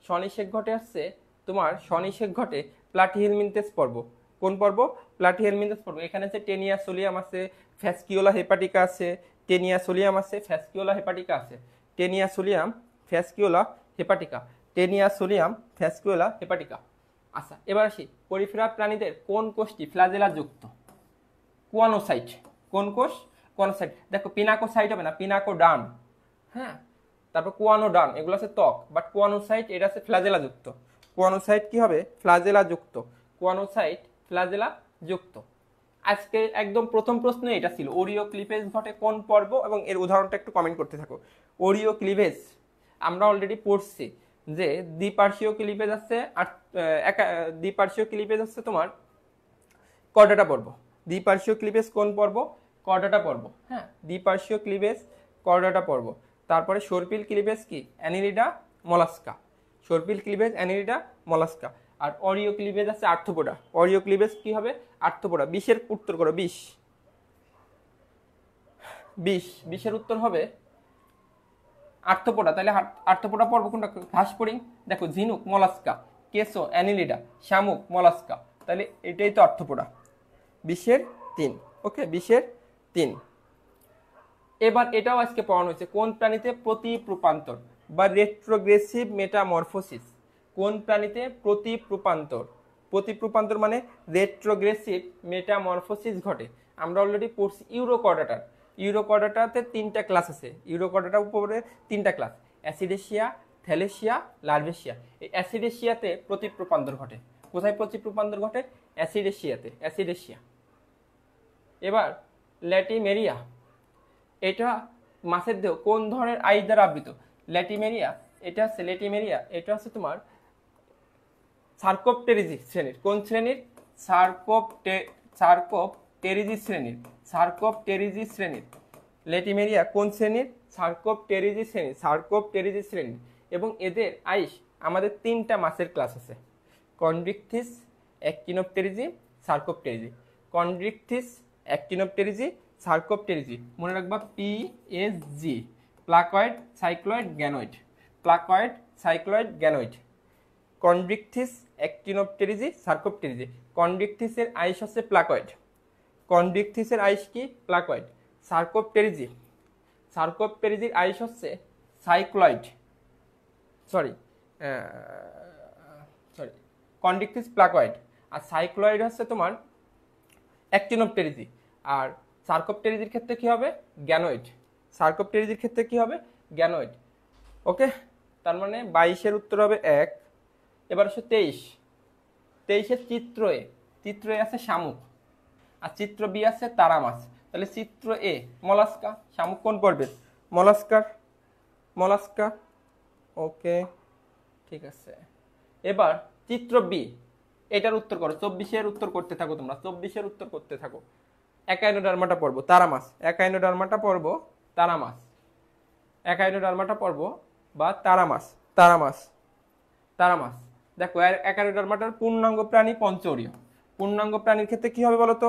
সনিষেক ঘটে আসছে তোমার, সনিষেক ঘটে প্লাটিহেলমিনথেস পর্ব। কোন পর্ব? প্লাটিহেলমিনথেস পর্ব। এখানে আছে টেনিয়া সোলিয়াম আছে, ফ্যাসকিওলা হেপাটিকা আছে, টেনিয়া সোলিয়াম আছে, ফ্যাসকিওলা হেপাটিকা আছে, টেনিয়া সোলিয়াম ফ্যাসকিওলা হেপাটিকা, টেনিয়া সোলিয়াম ফ্যাসকিওলা হেপাটিকা। আচ্ছা, এবার আসি পরিফেরা প্রাণীদের কোন কোষটি ফ্ল্যাজেলা যুক্ত? কোয়ানোসাইট। কোন কোষ? কোয়ানোসাইট। দেখো পিনাকোসাইট হবে না, পিনাকোডার্ম, হ্যাঁ, তারপর কোয়ানোডার্ম, এগুলো আছে ত্বক, বাট কোয়ানোসাইট এটা আছে ফ্ল্যাজেলা যুক্ত। কোয়ানোসাইট কি হবে? ফ্ল্যাজেলা যুক্ত, কোয়ানোসাইট ফ্ল্যাজেলা যুক্ত। আজকে একদম প্রথম প্রশ্ন এটা ছিল, ওরিও ক্লিভেজ ঘটে কোন পর্ব, এবং এর উদাহরণটা একটু কমেন্ট করতে থাকো। ওরিও ক্লিভেজ আমরা অলরেডি পড়ছি যে দ্বিপার্শ্বীয় ক্লিভেজ আছে, আর দ্বিপার্শ্বীয় ক্লিভেজ আছে তোমার কর্ডাটা পর্ব। দ্বিপার্শ্বীয় ক্লিভেজ কোন পর্ব? কর্ডাটা পর্ব, হ্যাঁ, দ্বিপার্শ্বীয় ক্লিভেজ কর্ডাটা পর্ব। তারপরে সর্পিল ক্লিভেজ কি? অ্যানিলিডা মলাস্কা, সর্পিল ক্লিভেজ অ্যানিলিডা মলাস্কা। আর অরিও ক্লিভেজ আছে আর্থ্রোপোডা। অরিও ক্লিভেজ কি হবে? আর্থ্রোপোডা। 20-এর উত্তর করো, 20, 20-এর উত্তর হবে আর্থ্রোপোডা। তাহলে আর্থ্রোপোডা পর্ব কোনটা? ঘাসফড়িং। দেখো ঝিনুক মলাস্কা, কেসো অ্যানিলিডা, শামুক মলাস্কা, তাহলে এটাই তো আর্থ্রোপোডা। 20-এর 3। ওকে, 20-এর 3। এবার এটাও আজকে পড়ানো হয়েছে, কোন প্রাণীতে প্রতিপ্রূপান্তর বা রেট্রোগ্রেসিভ মেটামরফোসিস? কোন প্রাণীতে প্রতিপ্রূপান্তর? প্রতিপ্রূপান্তর মানে রেট্রোগ্রেসিভ মেটামরফোসিস ঘটে। আমরা অলরেডি পড়ছি ইউরোকর্ডাটার। ইউরোকর্ডাটাতে 3টা ক্লাস আছে, ইউরোকর্ডাটার উপরে 3টা ক্লাস, অ্যাসিডেশিয়া, থ্যালেশিয়া, লার্ভেশিয়া। এই অ্যাসিডেশিয়াতে প্রতিপ্রূপান্তর ঘটে। কোথায় প্রতিপ্রূপান্তর ঘটে? অ্যাসিডেশিয়াতে, অ্যাসিডেশিয়া। এবার ল্যাটিমেরিয়া, এটা মাছের দেহ কোন ধরনের আইস দ্বারা আবৃত? ল্যাটিমেরিয়া, এটা হচ্ছে ল্যাটিমেরিয়া, এটা হচ্ছে তোমার সার্কোপটেরিজি শ্রেণীর। কোন শ্রেণীর? সার্কোপটেরিজি শ্রেণীর, সার্কোপটেরিজি শ্রেণীর। ল্যাটিমেরিয়া কোন শ্রেণীর? সার্কোপটেরিজি শ্রেণীর, সার্কোপটেরিজি শ্রেণীর। এবং এদের আইস আমাদের 3টা মাছের ক্লাস আছে, Chondrichthyes, Actinopterygii, Sarcopterygii. Chondrichthyes, Actinopterygii, Sarcopterygii. মনে রাখবা PSG, placoid, cycloid, ganoid, placoid, cycloid, ganoid. Chondrichthyes, Actinopterygii, Sarcopterygii. কন্ডিকথিসের আইস হচ্ছে প্লাকয়েড, কন্ডিকথিসের আইস কি প্লাকয়েড। সার্কোপটেরিজি, সার্কোপটেরিজির আইস হচ্ছে সাইক্লয়েড, সরি সরি কন্ডিকথিস প্লাকয়েড, আর সাইক্লয়েড হচ্ছে তোমার অ্যাক্টিনোপটেরিজি। আর সার্কোপটেরিজির ক্ষেত্রে কি হবে গ্যানোয়েড, সার্কোপটেরিজির ক্ষেত্রে কি হবে গ্যানোয়েড। ওকে, তার মানে 22-এর উত্তর হবে 1। এবার হচ্ছে 23, 23-এর চিত্র এ, চিত্র এ আছে শামুক আর চিত্র বি আছে তারা মাছ। তাহলে চিত্র এ মলাস্কা, শামুক কোন পর্বের মলাস্কার, মলাস্কা। ওকে ঠিক আছে, এবার চিত্র বি, এটার উত্তর করো। 24-এর উত্তর করতে থাকো তোমরা, 24-এর উত্তর করতে থাকো। একাইনোডার্মাটা পর্ব তারা মাছ, একাইনোডার্মাটা পর্ব তারা মাছ, একাইনোডার্মাটা পর্ব বা তারা মাছ, তারা মাছ, তারা মাছ। দেখো একাইনোডার্মাটার পূর্ণাঙ্গ প্রাণী পঞ্চঅরীয়, পূর্ণাঙ্গ প্রাণীর ক্ষেত্রে কি হবে বলতো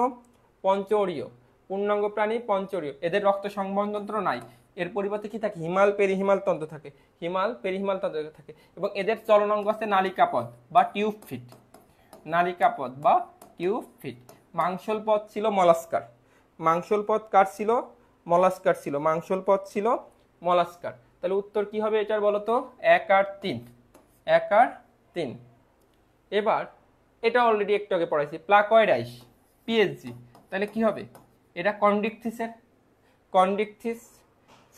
পঞ্চঅরীয়, পূর্ণাঙ্গ প্রাণী পঞ্চঅরীয়। এদের রক্ত সংবহনতন্ত্র নাই, এর পরিবর্তে কি থাকে হিমাল পেরিহিমাল তন্ত্র থাকে, হিমাল পেরিহিমাল তন্ত্র থাকে। এবং এদের চলনাঙ্গ আছে নালিকাপথ বা টিউব ফিট, নালিকাপথ বা টিউব ফিট। মাংসল পথ ছিল মলাস্কার, মাংসল পথ কার ছিল মলাস্কার ছিল, মাংসল পথ ছিল মলাস্কার। তাহলে উত্তর কি হবে এটার বলতো 1 আর 3, 1 আর 3। এবার এটা অলরেডি একটু আগে পড়াইছি প্লাকয়েড আইস পিএসজি, তাহলে কি হবে এটা কন্ডিকথিসের, কন্ডিকথিস।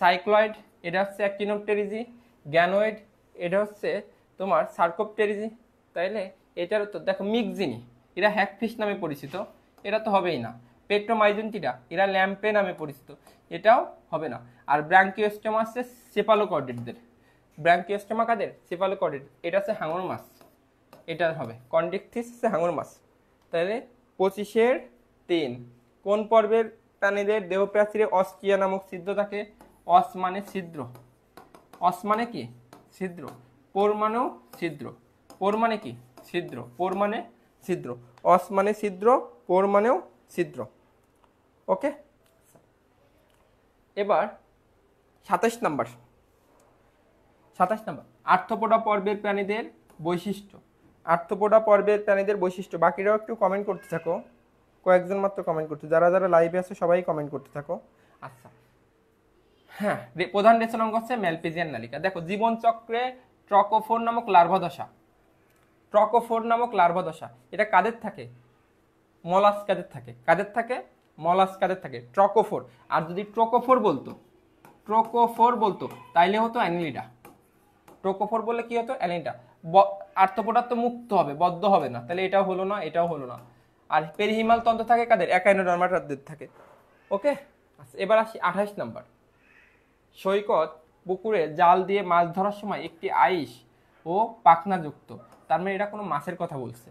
সাইক্লয়েড এটা হচ্ছে অ্যাক্টিনোপটেরিজি, গ্যানোয়েড এটা হচ্ছে তোমার সার্কোপটেরিজি। তাইলে এটার উত্তর দেখো মিক্সিনি, এরা হ্যাকফিশ নামে পরিচিত, এটা তো হবেই না। পেট্রোমাইজেন্টিরা এরা ল্যাম্পে নামে পরিচিত, এটাও হবে না। আর ব্র্যাঙ্কিওস্টোমা হচ্ছে সেফালোকর্ডেটদের, ব্র্যাঙ্কিওস্টোমা কাদের সেফালোকর্ডেট, এটা হচ্ছে হাঙর মাছ, এটা হবে কন্ডিকথিস হচ্ছে হাঙর মাছ। তাহলে 25-এর 3 কোন পর্বের প্রাণীদের দেহপ্রাচীরে অস্ট্রিয়া নামক ছিদ্র থাকে, অস মানে ছিদ্র, অস মানে কি ছিদ্র, পোর মানেও ছিদ্র, পোর মানে কি ছিদ্র, পোর মানে ছিদ্র, অস মানে ছিদ্র, পোর মানেও ছিদ্র। ওকে, এবার 27 নাম্বার, 27 নাম্বার আর্থ্রোপোডা পর্বের প্রাণীদের বৈশিষ্ট্য, আর্থ্রোপোডা পর্বের প্রাণীদের বৈশিষ্ট্য। বাকিরাও একটু কমেন্ট করতে থাকো, কয়েকজন মাত্র কমেন্ট করতে, যারা যারা লাইভে আছে সবাই কমেন্ট করতে থাকো। আচ্ছা হ্যাঁ, প্রধান রেচনাঙ্গ হচ্ছে ম্যালপিজিয়ান নালিকা। দেখো জীবন চক্রে ট্রকোফোর নামক লার্ভা দশা, ট্রকোফোর নামক লার্ভা দশা এটা কাদের থাকে মলাস্কাদের থাকে, কাদের থাকে মলাস্কাদের থাকে ট্রকোফোর। আর যদি ট্রোকোফোর বলতো, ট্রোকোফোর বলতো তাইলে হতো অ্যানিলিডা, ট্রোকোফোর বললে কি হতো অ্যানিলিডা। আর্থ্রোপোডা তো মুক্ত হবে, বদ্ধ হবে না, তাহলে এটাও হলো না, এটাও হলো না। আর পেরিহিমাল তন্ত্র থাকে কাদের একাইনোডার্মাটাদের থাকে। ওকে, আচ্ছা এবার আসি 28 নাম্বার। সৈকত পুকুরে জাল দিয়ে মাছ ধরার সময় একটি আইস ও পাখনাযুক্ত, তার মানে এটা কোনো মাছের কথা বলছে,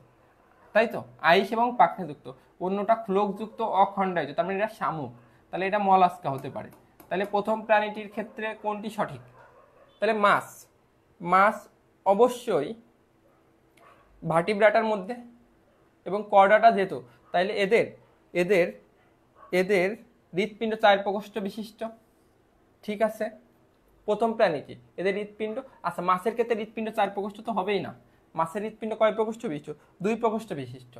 তাই তো আইস এবং পাখনাযুক্ত, অন্যটা ফ্লোকযুক্ত অখণ্ডায়িত, তার মানে এটা শামুক, তাহলে এটা মলাস্কা হতে পারে। তাহলে প্রথম প্রাণীটির ক্ষেত্রে কোনটি সঠিক, তাহলে মাছ, মাছ অবশ্যই ভার্টিব্রাটার মধ্যে এবং কর্ডাটা যেত, তাইলে এদের এদের এদের হৃৎপিণ্ড 4 প্রকোষ্ঠ বিশিষ্ট। ঠিক আছে, প্রথম প্রাণীটি এদের হৃৎপিণ্ড, আচ্ছা মাছের ক্ষেত্রে হৃৎপিণ্ড 4 প্রকোষ্ঠ তো হবেই না, মাছের হৃৎপিণ্ড কয় প্রকোষ্ঠ বিশিষ্ট 2 প্রকোষ্ঠ বিশিষ্ট।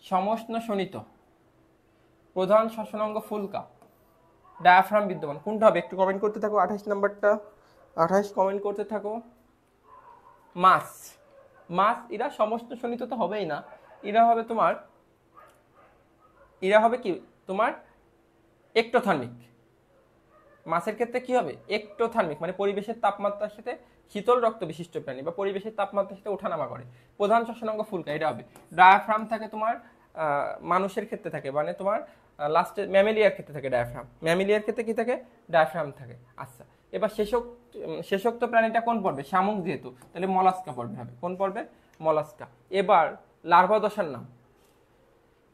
সমষ্ণ শোণিত, প্রধান শ্বসনাঙ্গ ফুলকা, ডায়াফ্রাম বিদ্যমান, কোনটা হবে একটু কমেন্ট করতে থাকো। 28 নাম্বারটা, 28 কমেন্ট করতে থাকো। মাছ, মাছ এরা সমস্ত শোণিত তো হবেই না, এরা হবে তোমার, এরা হবে কি তোমার একটোথার্মিক। মাছের ক্ষেত্রে কি হবে একটোথার্মিক, মানে পরিবেশের তাপমাত্রার সাথে শীতল রক্ত বিশিষ্ট প্রাণী বা পরিবেশের তাপমাত্রার সাথে ওঠানামা করে। প্রধান শ্বসনাঙ্গ ফুলকা, এটা হবে। ডায়াফ্রাম থাকে তোমার মানুষের ক্ষেত্রে থাকে, মানে তোমার লাস্টে ম্যামেলিয়ার ক্ষেত্রে থাকে ডায়াফ্রাম, ম্যামেলিয়ার ক্ষেত্রে কি থাকে ডায়াফ্রাম থাকে। আচ্ছা এবার শেষোক্ত প্রাণীটা কোন পর্বে শামুক যেহেতু, তাহলে মলাস্কা পর্বে হবে, কোন পর্বে মলাস্কা। এবার লার্ভা দশার নাম,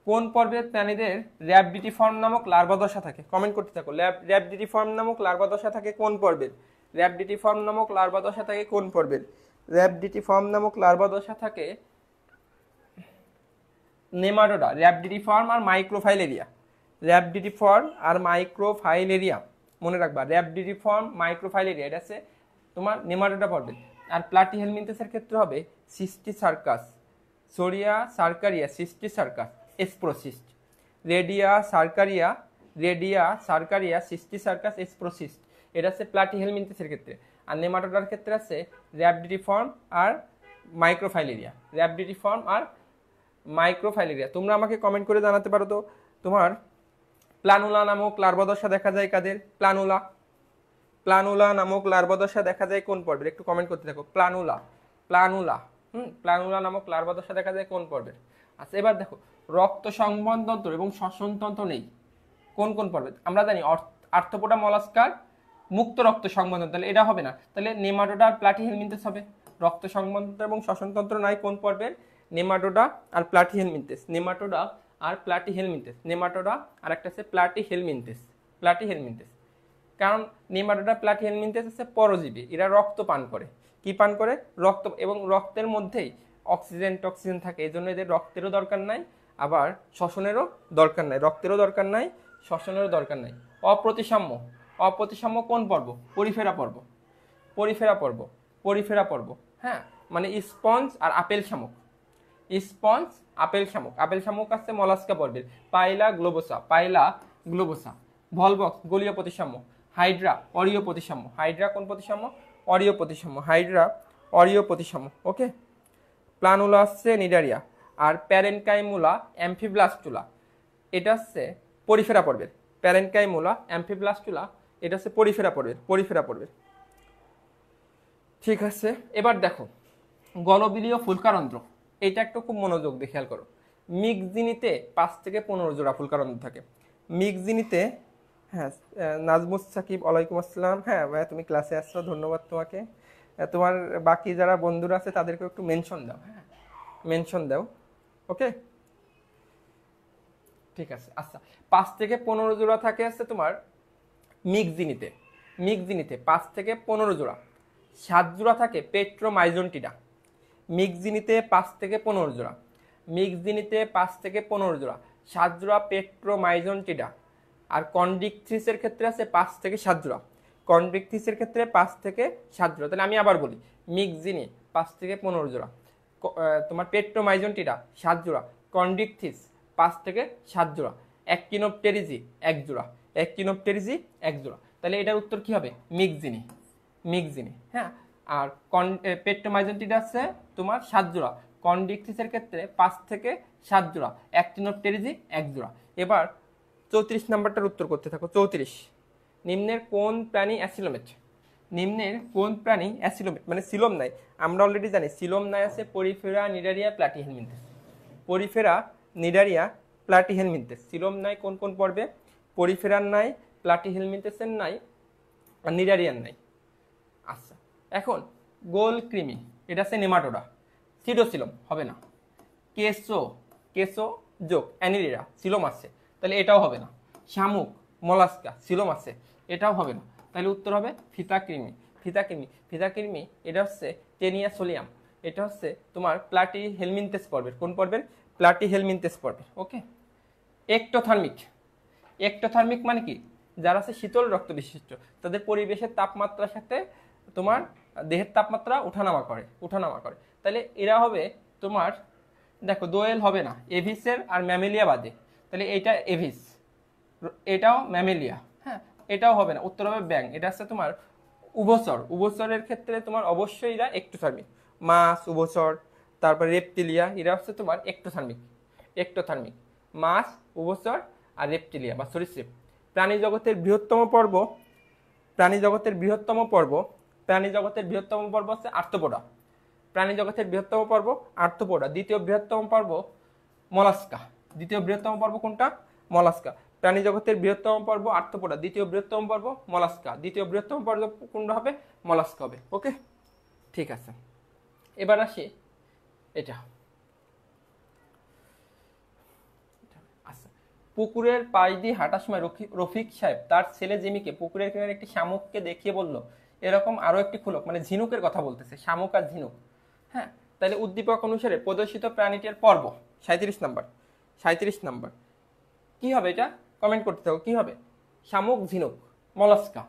কোন পর্বের প্রাণীদের র্যাবডিটিফর্ম নামক লার্ভা দশা থাকে, কমেন্ট করতে থাকো। র্যাবডিটিফর্ম নামক লার্ভা দশা থাকে কোন পর্বের, র্যাবডিটিফর্ম নামক লার্ভা দশা থাকে কোন পর্বের, র্যাবডিটিফর্ম নামক লার্ভা দশা থাকে নেমাটোডা, র্যাবডিটিফর্ম আর মাইক্রোফাইলেরিয়া, র্যাবডিটিফর্ম আর মাইক্রোফাইলেরিয়া মনে রাখবা, র্যাবডিটিফর্ম মাইক্রোফাইলেরিয়া এটা আছে তোমার নেমাটোডা পর্বের। আর প্লাটিহেলমিনথেসের ক্ষেত্রে হবে সিস্টি circus, Soria Sarkaria সিস্টি circus এসপ্রোসিস্ট, রেডিয়া Sarkaria সিস্টি circus এসপ্রোসিস্ট, এটা হচ্ছে প্লাটিহেলমিনথেসের ক্ষেত্রে। আর নেমাটোডার ক্ষেত্রে আছে র্যাবডিটিফর্ম আর মাইক্রোফাইলেরিয়া। তোমরা আমাকে কমেন্ট করে জানাতে পারো তো তোমার প্লানুলা নামক লার্ভাদশা দেখা যায় কাদের? প্লানুলা নামক লার্ভাদশা দেখা যায় কোন পর্বের? একটু কমেন্ট করতে থাকো। প্লানুলা নামক লার্ভাদশা দেখা যায় কোন পর্বের? আচ্ছা, এবার দেখো রক্ত সংবহনতন্ত্র এবং শ্বসনতন্ত্র নেই কোন কোন পর্বে? আমরা জানি আর্থ্রোপোডা মলাস্কার মুক্ত রক্ত সংবহন, তাহলে এটা হবে না, তাহলে নেমাটোডা আর প্লাটিহেলমিনথেস হবে। রক্ত সংবহনতন্ত্র এবং শ্বসনতন্ত্র নাই কোন পর্বের? নেমাটোডা আর প্লাটিহেলমিনথেস। নেমাটোডা আর একটা আছে প্লাটিহেলমিনথেস। কারণ নেমাটোডা প্লাটিহেলমিনথেস আছে পরজীবী, এরা রক্ত পান করে। কি পান করে? রক্ত, এবং রক্তের মধ্যেই অক্সিজেন থাকে, এই জন্য এদের রক্তেরও দরকার নাই, আবার শ্বসনেরও দরকার নাই, শ্বসনেরও দরকার নাই। অপ্রতিসাম্য কোন পর্ব? পরিফেরা পর্ব। হ্যাঁ, মানে স্পঞ্জ আর আপেল শামুক আছে মলাস্কা পর্বের। পাইলা গ্লোবোসা। ভলভক্স গলীয় প্রতিসাম্য। হাইড্রা অরীয় প্রতিসাম্য। অরীয় প্রতিসাম্য। ওকে, প্লানুলা হচ্ছে নিডারিয়া, আর প্যারেনকাইমুলা অ্যাম্ফিব্লাস্টুলা এটা হচ্ছে পরিফেরা পর্বের। এটা হচ্ছে পরিফেরা পর্বের। ঠিক আছে, এবার দেখো গলবিলীয় ফুলকারন্ধ্র, এটা একটু খুব মনোযোগ দিয়ে খেয়াল করো। মিক্সজিনিতে 5 থেকে 15 জোড়া ফুলকারন্ধ্র থাকে। মিক্সজিনিতে, হ্যাঁ, নাজমুস সাকিব ওয়ালাইকুম আসসালাম। হ্যাঁ ভাইয়া, তুমি ক্লাসে আসছো, ধন্যবাদ তোমাকে। তোমার বাকি যারা বন্ধুরা আছে তাদেরকে একটু মেনশন দাও। হ্যাঁ, মেনশন দাও। ওকে, ঠিক আছে। আচ্ছা, 5 থেকে 15 জোড়া থাকে আছে তোমার মিক্সজিনিতে 5 থেকে 15 জোড়া। 7 জোড়া থাকে পেট্রোমাইজন্টিডা। মিক্সজিনিতে 5 থেকে 15 জোড়া। 7 জোড়া পেট্রোমাইজন্টিডা। আর কন্ডিকথ্রিসের ক্ষেত্রে আছে 5 থেকে 7 জোড়া। 5 থেকে 7 জোড়া। তাহলে আমি আবার বলি, মিক্সজিনি 5 থেকে 15 জোড়া, তোমার পেট্রোমাইজন্টিডা 7 জোড়া, কন্ডিকথ্রিস 5 থেকে 7 জোড়া, অ্যাক্টিনোপটেরিজি 1 জোড়া। তাহলে এটার উত্তর কি হবে? মিক্সজিনি। হ্যাঁ, আর পেট্রোমাইজন্টিডা আছে তোমার 7 জোড়া, কন্ডিকথ্রিসের ক্ষেত্রে 5 থেকে 7 জোড়া, অ্যাক্টিনোপটেরিজি 1 জোড়া। এবার 34 নাম্বারটার উত্তর করতে থাকো। 34, নিম্নের কোন প্রাণী অ্যাসিলোমেট? মানে সিলোম নাই। আমরা অলরেডি জানি সিলোম নাই আছে পরিফেরা, নিডারিয়া, প্লাটিহেলমিনথেস। সিলোম নাই কোন কোন পর্বে? পরিফেরার নাই, প্লাটিহেলমিনথেসের নাই, আর নিডারিয়ার নাই। আচ্ছা, এখন গোল কৃমি, এটা আছে নেমাটোডা। সিডোসিলোম হবে না। কেসো যোগ অ্যানিলিরা সিলোম আছে, তাহলে এটাও হবে না। শামুক মলাস্কা সিলোম আছে, এটাও হবে না। তাহলে উত্তর হবে ফিতাকৃমি। এটা হচ্ছে টেনিয়া সোলিয়াম। এটা হচ্ছে তোমার প্লাটিহেলমিনথেস পর্বের। কোন পর্বের? প্লাটিহেলমিনথেস পর্বের। ওকে, একটোথার্মিক মানে কি? যারা আছে শীতল রক্ত বিশিষ্ট, তাদের পরিবেশের তাপমাত্রার সাথে তোমার দেহের তাপমাত্রা উঠানামা করে। তাহলে এরা হবে তোমার, দেখো দোয়েল হবে না, এভিসের আর ম্যামেলিয়া বাদে। তাহলে এটা এভিস, এটাও ম্যামেলিয়া। হ্যাঁ, এটাও হবে না, উত্তর হবে ব্যাং। এটা হচ্ছে তোমার উভচরের ক্ষেত্রে তোমার অবশ্যই এরা একটোথার্মিক। মাছ, উভচর, তারপর রেপটিলিয়া, এরা হচ্ছে তোমার একটোথার্মিক। মাছ, উভচর আর রেপটিলিয়া বা সরীসৃপ। প্রাণী জগতের বৃহত্তম পর্ব হচ্ছে আর্থ্রোপোডা। দ্বিতীয় বৃহত্তম পর্ব মলাস্কা। কোনটা? মলাস্কা। প্রাণী জগতের বৃহত্তম পর্ব আর্থ্রোপোডা, দ্বিতীয় বৃহত্তম পর্ব মলাস্কা। দ্বিতীয় বৃহত্তম পর্ব কোনটা হবে? মলাস্কা হবে। ওকে, ঠিক আছে। এবার আসি এটা। আচ্ছা, পুকুরের পাশ দিয়ে হাঁটার সময় রফিক সাহেব তার ছেলে জিমিকে পুকুরের কিনারে একটি শামুককে দেখিয়ে বলল, এরকম আরো একটি খুলক, মানে ঝিনুকের কথা বলতেছে, শামুক আর ঝিনুক। হ্যাঁ, তাহলে উদ্দীপক অনুসারে প্রদর্শিত প্রাণীটির পর্ব 37 নাম্বার কি হবে? এটা কমেন্ট করতে থাকো। কি হবে? শামুক ঝিনুক মলাস্কা।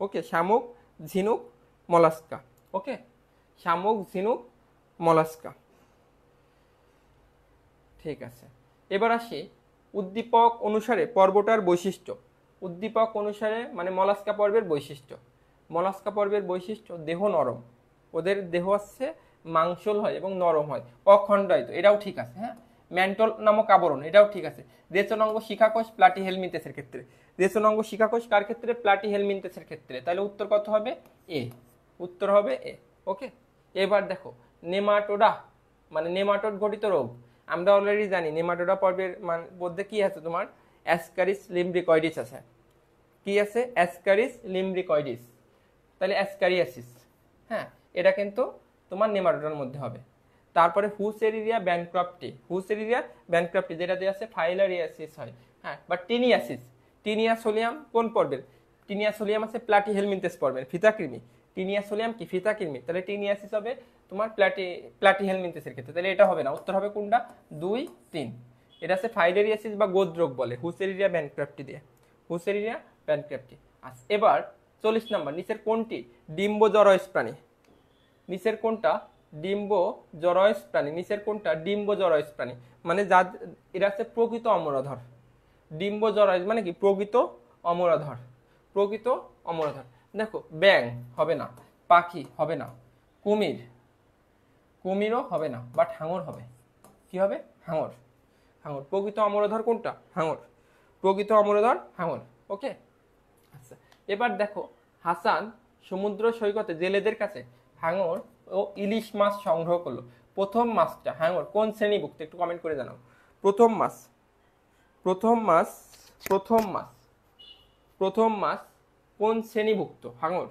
ওকে, শামুক ঝিনুক মলাস্কা। ওকে, শামুক, ঝিনুক, মলাস্কা। ঠিক আছে, এবার আসি উদ্দীপক অনুসারে পর্বটার বৈশিষ্ট্য। উদ্দীপক অনুসারে মানে মলাস্কা পর্বের বৈশিষ্ট্য। মলাস্কা পর্বের বৈশিষ্ট্য দেহ নরম, ওদের দেহ আছে মাংসল হয় এবং নরম হয়, অখণ্ডায়িত, এটাও ঠিক আছে। হ্যাঁ, ম্যান্টল নামক আবরণ, এটাও ঠিক আছে। রেচনাঙ্গ শিখাকোষ প্লাটিহেলমিনথেসের ক্ষেত্রে, রেচনাঙ্গ শিখাকোষ কার ক্ষেত্রে? প্লাটিহেলমিনথেসের ক্ষেত্রে। তাহলে উত্তর কত হবে? এ, উত্তর হবে এ। ওকে, এবার দেখো নেমাটোডা মানে নেমাটোড ঘটিত রোগ। আমরা অলরেডি জানি নেমাটোডা পর্বের মধ্যে কি আছে তোমার? অ্যাসকারিস লিম্ব্রিকয়েডিস আছে। কি আছে? অ্যাসকারিস লিম্ব্রিকয়েডিস। তাহলে অ্যাসকারিয়াসিস, হ্যাঁ, এটা কিন্তু তোমার নেমাটোডার মধ্যে হবে। তারপরে হুসেরিয়া ব্যানক্রাফটি, হুসেরিয়া ব্যানক্রাফটি যেটাতে আছে ফাইলারিয়াসিস হয়। হ্যাঁ, বা টিনিয়াসিস, টিনিয়াসোলিয়াম কোন পর্বের? টিনিয়াসোলিয়াম আছে প্লাটিহেলমিনথেস পর্বের, ফিতাকৃমি। টিনিয়াসোলিয়াম কি? ফিতাকৃমি। তাহলে টিনিয়াসিস হবে তোমার প্লাটিহেলমিনথেসের ক্ষেত্রে। তাহলে এটা হবে না, উত্তর হবে কোনটা? 2, 3। এটা আছে ফাইলেরিয়াসিস বা গোদ্রোগ বলে, হুসেরিয়া ব্যানক্রাফটি দিয়ে, হুসেরিয়া ব্যানক্রাফটি। আচ্ছা, এবার 40 নম্বর, নিচের কোনটি ডিম্বজরয়স প্রাণী? নিচের কোনটা ডিম্বজরয়স প্রাণী? নিচের কোনটা ডিম্বজরয়স প্রাণী? মানে যা এরা আছে প্রকৃত অমরাধর। ডিম্বজরয়স মানে কি? প্রকৃত অমরাধর, প্রকৃত অমরাধর। দেখো ব্যাং হবে না, পাখি হবে না, কুমির, কুমিরও হবে না, বাট হাঙর হবে। কি হবে? হাঙর, হাঙর। প্রকৃত অমরাধর কোনটা? হাঙর, প্রকৃত অমরাধর হাঙর। ওকে, আচ্ছা, এবার দেখো হাসান সমুদ্র সৈকতে জেলেদের কাছে হাঙর ও ইলিশ মাছ সংগ্রহ করলো। প্রথম মাছটা হাঙর কোন শ্রেণীভুক্ত? একটু কমেন্ট করে জানাও। প্রথম মাছ, প্রথম মাছ, প্রথম মাছ, প্রথম মাছ কোন শ্রেণীভুক্ত? হাঙর।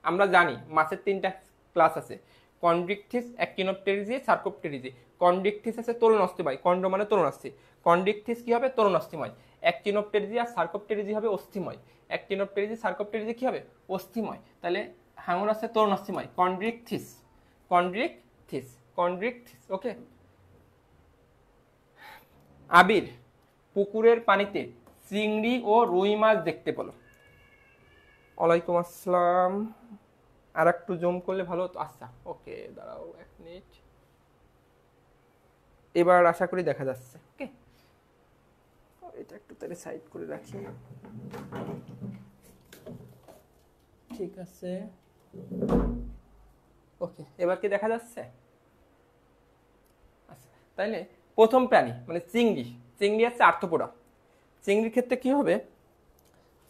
আমরা জানি মাছের 3টা ক্লাস আছে, কন্ড্রিকথিস, অ্যাক্টিনোপটেরিজি, সার্কোপটেরিজি। কন্ড্রিকথিস আছে তরুণাস্থিময়, কন্ড মানে তরুণাস্থি। কন্ড্রিকথিস কি হবে? তরুণাস্থিময়। অ্যাক্টিনোপটেরিজি আর সার্কোপটেরিজি হবে অস্থিময়। অ্যাক্টিনোপটেরিজি, সার্কোপটেরিজি কি হবে? অস্থিময়। তাহলে হাঙর আছে তরুণাস্থিময়, কন্ড্রিকথিস, কন্ড্রিকথিস, কন্ড্রিকথিস। ওকে, আবির পুকুরের পানিতে চিংড়ি ও রুই মাছ দেখতে পেল। ওয়ালাইকুম আসসালাম। আর একটু জুম করলে ভালো হতো। আচ্ছা, ওকে, দাঁড়াও 1 মিনিট। এবার আশা করি দেখা যাচ্ছে। ওকে, এটা একটু তাহলে সাইড করে রাখি। ঠিক আছে, ওকে, এবার কি দেখা যাচ্ছে? আচ্ছা, তাইলে প্রথম প্রাণী মানে চিংড়ি, চিংড়ি আছে আর্থ্রোপোডা। চিংড়ির ক্ষেত্রে কি হবে?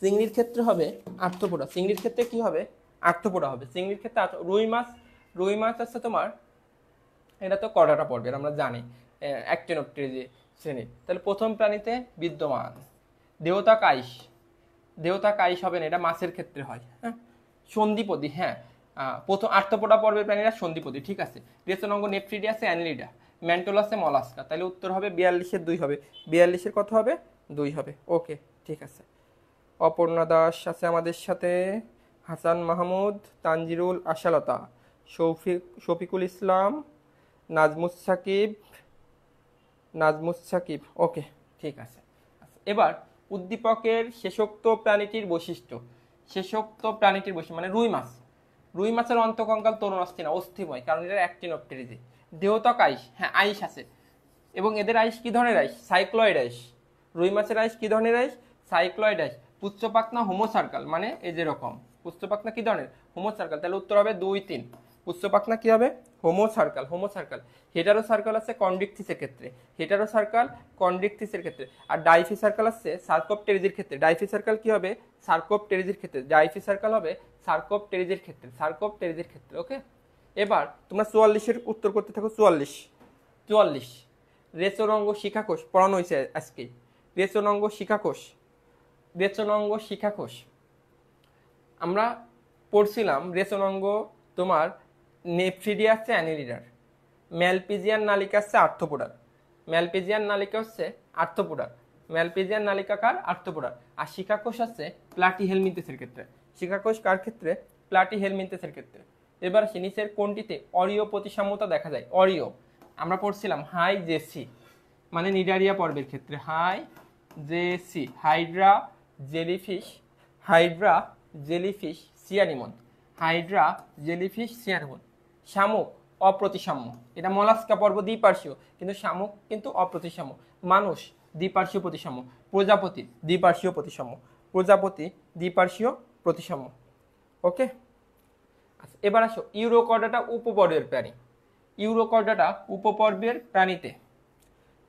চিংড়ির ক্ষেত্রে হবে আর্থ্রোপোডা। চিংড়ির ক্ষেত্রে কি হবে? আর্থ্রোপোডা হবে। চিংড়ির ক্ষেত্রে রুই মাছ, রুই মাছ আছে তোমার, এটা তো কর্ডাটা পড়বে আমরা জানি, অ্যাক্টিনোপটেরিজি শ্রেণী। তাহলে প্রথম প্রাণীতে বিদ্যমান। দেহতা কাইস, দেহতা কাইস হবে না, এটা মাছের ক্ষেত্রে হয়। হ্যাঁ, সন্ধিপদী। হ্যাঁ, প্রথম আর্থ্রোপোডা পর্বের প্রাণীরা সন্ধিপদী। ঠিক আছে। রেচনাঙ্গ নেফ্রিডিয়া আছে অ্যানলিডা, ম্যান্টল আছে মলাস্কা। তাহলে উত্তর হবে 42-এর 2 হবে। 42-এর কত হবে? 2 হবে। ওকে, ঠিক আছে। অপর্ণা দাস আছে আমাদের সাথে, হাসান মাহমুদ, তানজিরুল, আশালতা, শফিকুল ইসলাম, নাজমুস সাকিব, নাজমুস সাকিব। ওকে, ঠিক আছে। এবার উদ্দীপকের শেষোক্ত প্রাণীটির বৈশিষ্ট্য। শেষোক্ত প্রাণীটির বৈশিষ্ট্য মানে রুই মাছ। রুই মাছের অন্তঃকঙ্কাল তরুণাস্থি না, অস্থিময়, কারণ এটা অ্যাক্টিনোপটেরিজি। দেহত্বক আইস, হ্যাঁ আইস আছে, এবং এদের আইস কি ধরনের আইস? সাইক্লয়েড আইস। রুই মাছের আইস কি ধরনের আইস? সাইক্লয়েড আইস। পুচ্ছপাখনা হোমোসার্কাল, মানে এই যেরকম পুচ্ছপাখনা কি ধরনের? হোমোসার্কাল। তাহলে উত্তর হবে 2, 3। পুচ্ছপাখনা কি হবে? হোমোসার্কাল, হোমোসার্কাল। হেটারো সার্কাল আছে কন্ড্রিকথিসের ক্ষেত্রে, হেটারো সার্কাল কন্ড্রিকথিসের ক্ষেত্রে। আর ডাইফি সার্কাল আছে সার্কোপটেরিজির ক্ষেত্রে। ডাইফি সার্কাল কি হবে? সার্কোপটেরিজির ক্ষেত্রে। ডাইফি সার্কাল হবে সার্কোপটেরিজির ক্ষেত্রে, সার্কোপটেরিজির ক্ষেত্রে। ওকে, এবার তোমরা 44-এর উত্তর করতে থাকো। 44, 44 রেচনাঙ্গ শিখাকোষ পড়ানো হয়েছে আজকে। রেচনাঙ্গ শিখাকোষ, রেচনাঙ্গ শিখাকোষ আমরা পড়ছিলাম। রেচনাঙ্গ তোমার নেফ্রিডিয়া হচ্ছে অ্যানিলিডার, ম্যালপিজিয়ান নালিকা হচ্ছে আর্থ্রোপোডার। ম্যালপিজিয়ান নালিকা হচ্ছে আর্থ্রোপোডার, ম্যালপিজিয়ান নালিকাকার আর্থ্রোপোডার। আর শিখাকোষ আছে প্লাটিহেলমিনথেসের ক্ষেত্রে। শিখাকোষ কার ক্ষেত্রে? প্লাটিহেলমিনথেসের ক্ষেত্রে। এবার নিচের কোনটিতে অরিও প্রতিসাম্যতা দেখা যায়? অরিও আমরা পড়ছিলাম হাই জেসি, মানে নিডারিয়া পর্বের ক্ষেত্রে hi JC, hydra jellyfish, hydra jellyfish sea anemone, hydra jellyfish sea anemone. শামুক অপ্রতিসাম্য, এটা মলাস্কা পর্ব দ্বিপার্শ্বীয়, কিন্তু শামুক কিন্তু অপ্রতিসাম্য। মানুষ দ্বিপার্শ্বীয় প্রতিসাম্য। প্রজাপতি দ্বিপার্শ্বীয় প্রতিসাম্য। প্রজাপতি দ্বিপার্শ্বীয় প্রতিসাম্য। ওকে, আচ্ছা এবার আসো ইউরোকর্ডাটা উপপর্বের প্রাণী। ইউরোকর্ডাটা উপপর্বের প্রাণীতে,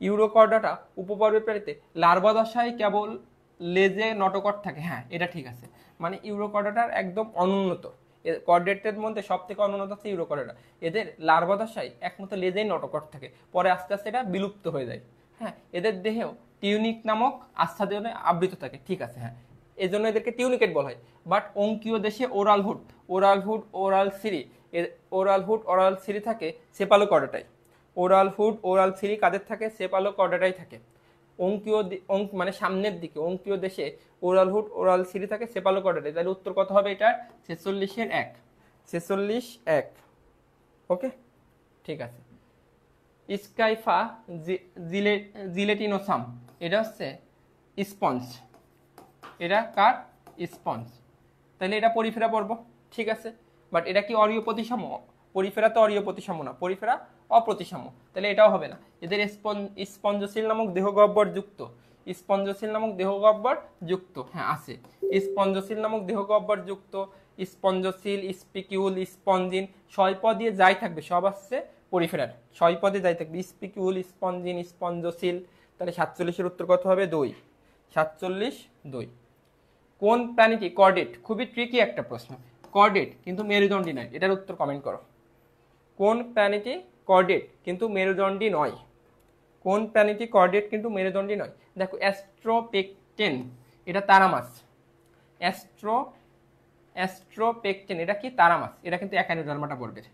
ইউরোকর্ডাটা উপপর্বের প্রাণীতে লার্ভা দশায় কেবল লেজে নটকট থাকে। হ্যাঁ এটা ঠিক আছে, মানে ইউরোকর্ডাটার একদম অনুন্নত, কর্ডেটের মধ্যে সব থেকে অনুন্নত হচ্ছে ইউরোকর্ডাটা। এদের লার্ভা দশায় একমাত্র লেজেই নটকট থাকে, পরে আস্তে আস্তে এটা বিলুপ্ত হয়ে যায়। হ্যাঁ, এদের দেহেও টিউনিক নামক আচ্ছাদনে আবৃত থাকে। ঠিক আছে, হ্যাঁ এজন্য এদেরকে টিউনিকেট বলা হয়। বাট অঙ্কীয় দেশে oral hood, oral hood, oral cirri, oral hood, oral cirri থাকে সেপালোকর্ডাটায়। ওরাল হুড, ওরাল সিরি কাদের থাকে? সেপালোকর্ডাটাই থাকে। অঙ্কীয় মানে সামনের দিকে অঙ্কীয় দেশে ওরাল হুড, ওরাল সিরি থাকে সেপালোকর্ডাটায়। তাহলে উত্তর কত হবে এটার? 46-1, 46-1। ওকে, ঠিক আছে। স্কাইফা জিলেটিনোসাম, এটা হচ্ছে স্পঞ্জ। এটা কার? স্পঞ্জ। তাহলে এটা পরিফেরা পর্ব, ঠিক আছে। বাট এটা কি অরীয় প্রতিসাম্য? পরিফেরা তো অরীয় প্রতিসাম্য না, পরিফেরা অপ্রতিসাম্য, তাহলে এটাও হবে না। এদের স্পঞ্জশীল নামক দেহগহ্বর যুক্ত, স্পঞ্জশীল নামক দেহগহ্বর যুক্ত, হ্যাঁ আছে। স্পঞ্জশীল নামক দেহগহ্বর যুক্ত, স্পঞ্জশীল, স্পিকিউল, স্পঞ্জিন, ছয় দিয়ে যাই থাকবে সব আসছে পরিফেরার, ছয় পদে যাই থাকবে, স্পিকিউল, স্পঞ্জিন, স্পঞ্জশীল। তাহলে 47-এর উত্তর কত হবে? 2, 47-2। কোন প্রাণীটি কর্ডেট? খুবই ট্রিকি একটা প্রশ্ন। কর্ডেট কিন্তু মেরুদণ্ডী নয়, এটার উত্তর কমেন্ট করো। কোন প্রাণীটি কর্ডেট কিন্তু মেরুদণ্ডী নয়? কোন প্রাণীটি কর্ডেট কিন্তু মেরুদণ্ডী নয়? দেখো অ্যাস্ট্রোপেকটেন, এটা তারা মাছ। অ্যাস্ট্রোপেকটেন এটা কি? তারা মাছ। এটা কিন্তু একাইনোডার্মাটা পর্বের,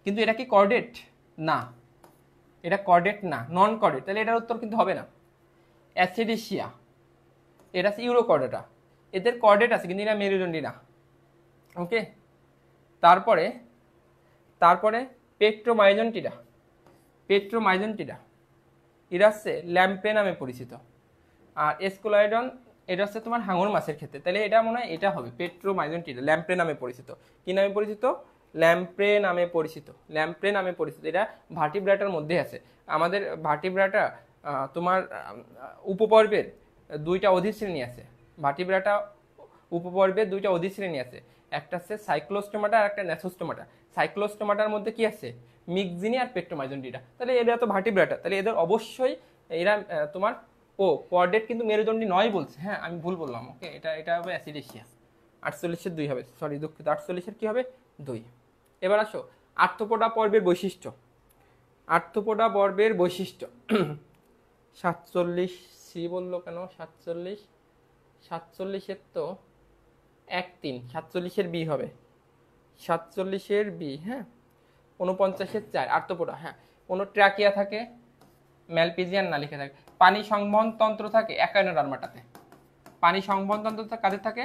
কিন্তু এটা কি কর্ডেট? না, এটা কর্ডেট না, নন কর্ডেট। তাহলে এটার উত্তর কিন্তু হবে না। অ্যাসিডিসিয়া, এটা হচ্ছে ইউরোকর্ডাটা, এদের কর্ডেট আছে কিন্তু এরা মেরুদণ্ডী না। ওকে, তারপরে পেট্রোমাইজন্টিডা, পেট্রোমাইজন্টিডা এরা হচ্ছে ল্যাম্প্রে নামে পরিচিত। আর এসকোলাইডন এটা হচ্ছে তোমার হাঙর মাছের ক্ষেত্রে। তাহলে এটা মনে হয় এটা হবে পেট্রোমাইজন্টিডা, ল্যাম্প্রে নামে পরিচিত। কি নামে পরিচিত? ল্যাম্প্রে নামে পরিচিত, ল্যাম্প্রে নামে পরিচিত। এটা ভার্টিব্রাটার মধ্যে আছে। আমাদের ভার্টিব্রাটা তোমার উপপর্বের 2টা অধিশ্রেণী আছে। ভার্টিব্রাটা উপপর্বের 2টা অধিশ্রেণী আছে, একটা হচ্ছে সাইক্লোস্টোমাটা আর একটা ন্যাসোস্টোমাটা। সাইক্লোস্টোমাটার মধ্যে কি আছে? মিক্সিনি আর পেট্রোমাইজন্টিডা। তাহলে এরা তো ভার্টিব্রাটা, তাহলে এদের অবশ্যই এরা তোমার কর্ডেট কিন্তু মেরুদণ্ডী নয় বলছে। হ্যাঁ আমি ভুল বললাম। ওকে, এটা হবে অ্যাসিডেশিয়া। 48-এর 2 হবে, সরি দুঃখিত, 48-এর কি হবে? 2। এবার আসো আর্থ্রোপোডা পর্বের বৈশিষ্ট্য। আর্থ্রোপোডা পর্বের বৈশিষ্ট্য 47 বললো কেন? 47-এর তো 1-3, 47-এর বি হবে, 47-এর বি। হ্যাঁ, 49-এর 4 আর্থ্রোপোডা। হ্যাঁ, কোনো ট্র্যাকিয়া থাকে, ম্যালপিজিয়ান না লিখে থাকে। পানি সংবহন তন্ত্র থাকে একাইনোডার্মাটাতে। পানি সংবহন তন্ত্র কাদের থাকে?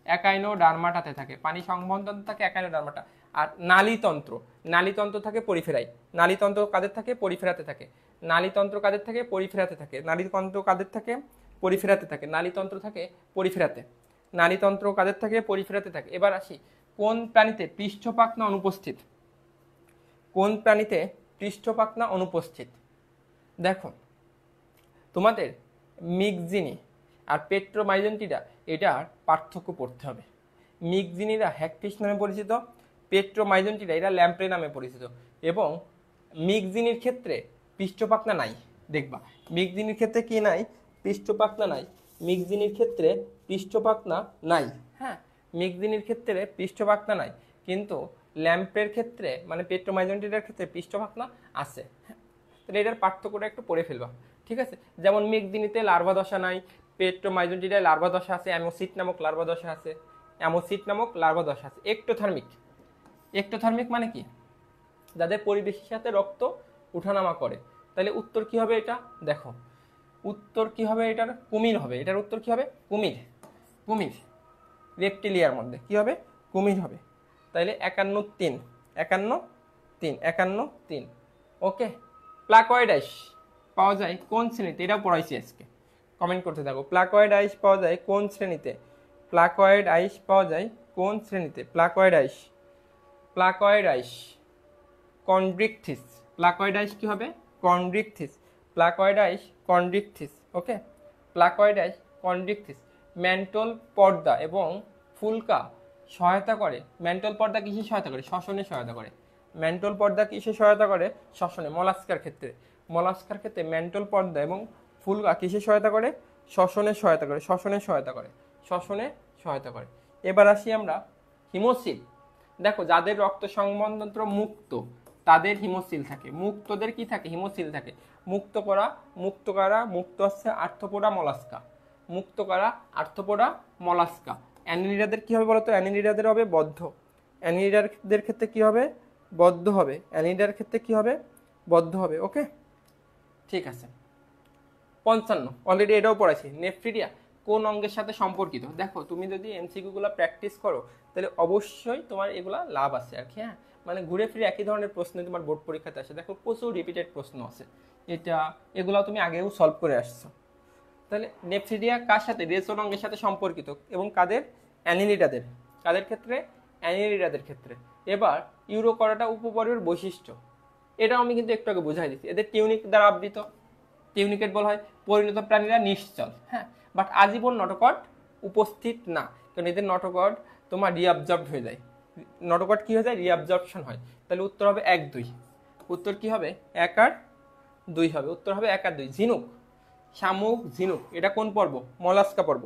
একাইনোডার্মাটাতে থাকে। পানি সংবহন তন্ত্র থাকে একাইনোডার্মাটা। আর নালীতন্ত্র, নালীতন্ত্র থাকে পরিফেরায়। নালীতন্ত্র কাদের থাকে? পরিফেরাতে থাকে। নালীতন্ত্র কাদের থাকে? পরিফেরাতে থাকে। নালীতন্ত্র কাদের থাকে? পরিফেরাতে থাকে। নালীতন্ত্র থাকে পরিফেরাতে। নালীতন্ত্র কাদের থাকে? পরিফেরাতে থাকে। এবার আসি, কোন প্রাণীতে পৃষ্ঠপাখনা অনুপস্থিত? কোন প্রাণীতে পৃষ্ঠপাখনা অনুপস্থিত? দেখো তোমাদের মিক্সিনি আর পেট্রোমাইজন্টিডা এটার পার্থক্য পড়তে হবে। মিক্সিনিরা হ্যাগফিশ নামে পরিচিত, পেট্রোমাইজন্টিডা এরা ল্যাম্প্রে নামে পরিচিত। এবং মিক্সিনির ক্ষেত্রে পৃষ্ঠপাখনা নাই। দেখবা মিক্সিনির ক্ষেত্রে কি নাই? পৃষ্ঠপাখনা নাই। মিক্সিনির ক্ষেত্রে পৃষ্ঠপাখনা নাই। হ্যাঁ, মিক্সিনির ক্ষেত্রে পৃষ্ঠপাখনা নাই, কিন্তু ল্যাম্প্রের ক্ষেত্রে মানে পেট্রোমাইজন্টিডার ক্ষেত্রে পৃষ্ঠপাখনা আছে। তাহলে এটার পার্থক্যটা একটু পড়ে ফেলবা, ঠিক আছে। যেমন মিক্সিনিতে লার্ভা দশা নাই, পেট্রোমাইজন্টিডায় লার্ভা দশা আছে, অ্যামোসিট নামক লার্ভা দশা আছে, অ্যামোসিট নামক লার্ভা দশা আছে। একটোথার্মিক, একটোথার্মিক মানে কি? যাদের পরিবেশের সাথে রক্ত উঠানামা করে। তাহলে উত্তর কি হবে এটা? দেখো উত্তর কি হবে এটার? কুমির হবে। এটার উত্তর কি হবে? কুমির। কুমির রেপটিলিয়ার মধ্যে কি হবে? কুমির হবে। তাইলে 51-3, 51-3, 51-3। ওকে, প্লাকয়েড আইস পাওয়া যায় কোন শ্রেণীতে? এটাও পড়াইছি আজকে, কমেন্ট করতে থাকো। প্লাকয়েড আইস পাওয়া যায় কোন শ্রেণীতে? প্লাকয়েড আইস পাওয়া যায় কোন শ্রেণীতে? প্লাকয়েড আইস, প্লাকয়েডাইস, কন্ড্রিকথিস। প্লাকয়েডাইস কি হবে? কন্ড্রিকথিস। প্লাকয়েডাইস কন্ড্রিকথিস। ওকে, প্লাকয়েডাইস কন্ড্রিকথিস। মেন্টল পর্দা এবং ফুলকা সহায়তা করে। মেন্টল পর্দা কিসে সহায়তা করে? শ্বসনে সহায়তা করে। মেন্টল পর্দা কিসে সহায়তা করে? শ্বসনে। মলাস্কার ক্ষেত্রে, মলাস্কার ক্ষেত্রে মেন্টল পর্দা এবং ফুলকা কিসে সহায়তা করে? শ্বসনে সহায়তা করে। শ্বসনে সহায়তা করে। শ্বসনে সহায়তা করে। এবার আসি আমরা হিমোসিল। দেখো, যাদের রক্ত সংবহনতন্ত্র মুক্ত তাদের হিমোসিল থাকে। মুক্তদের কি থাকে? হিমোসিল থাকে। মুক্ত হচ্ছে আর্থ্রোপোডা মলাস্কা। মুক্ত করা আর্থ্রোপোডা মলাস্কা। অ্যানিলিডাদের কি হবে বলতো? অ্যানিলিডাদের হবে বদ্ধ। অ্যানিলিডাদের ক্ষেত্রে কি হবে? বদ্ধ হবে। অ্যানিলিডার ক্ষেত্রে কি হবে? বদ্ধ হবে। ওকে, ঠিক আছে। 55 অলরেডি এটাও পড়াইছি। নেফ্রিডিয়া কোন অঙ্গের সাথে সম্পর্কিত? দেখো, তুমি যদি এমসিকিউ গুলো প্র্যাকটিস করো তাহলে অবশ্যই তোমার এগুলা লাভ আছে আর কি। হ্যাঁ, মানে ঘুরে ফিরে একই ধরনের প্রশ্ন তোমার বোর্ড পরীক্ষাতে আসে। দেখো, প্রচুর রিপিটেড প্রশ্ন আছে। এগুলো তুমি আগেও সলভ করে আসছো। তাহলে নেফ্রিডিয়া কার সাথে? রেসন অঙ্গের সাথে সম্পর্কিত। এবং কাদের? অ্যানিলিডাদের। কাদের ক্ষেত্রে? অ্যানিলিডাদের ক্ষেত্রে। এবার ইউরোকর্ডাটা উপপর্বের বৈশিষ্ট্য, এটাও আমি কিন্তু একটু আগে বুঝাই দিচ্ছি। এদের টিউনিক দ্বারা আবৃত। টিউনিকেট বলা হয়। পরিণত প্রাণীরা নিশ্চল। হ্যাঁ, বাট আজীবন নটোকট উপস্থিত না, কারণ এদের নটোকট তোমার রিঅ্যাবজর্বড হয়ে যায়। নটোকট কি হয়ে যায়? রিঅ্যাবজর্পশন হয়। তাহলে উত্তর হবে 1, 2। উত্তর কি হবে? 1 আর 2 হবে। উত্তর হবে 1 আর 2। ঝিনুক, শামুক, ঝিনুক, এটা কোন পর্ব? মলাস্কা পর্ব।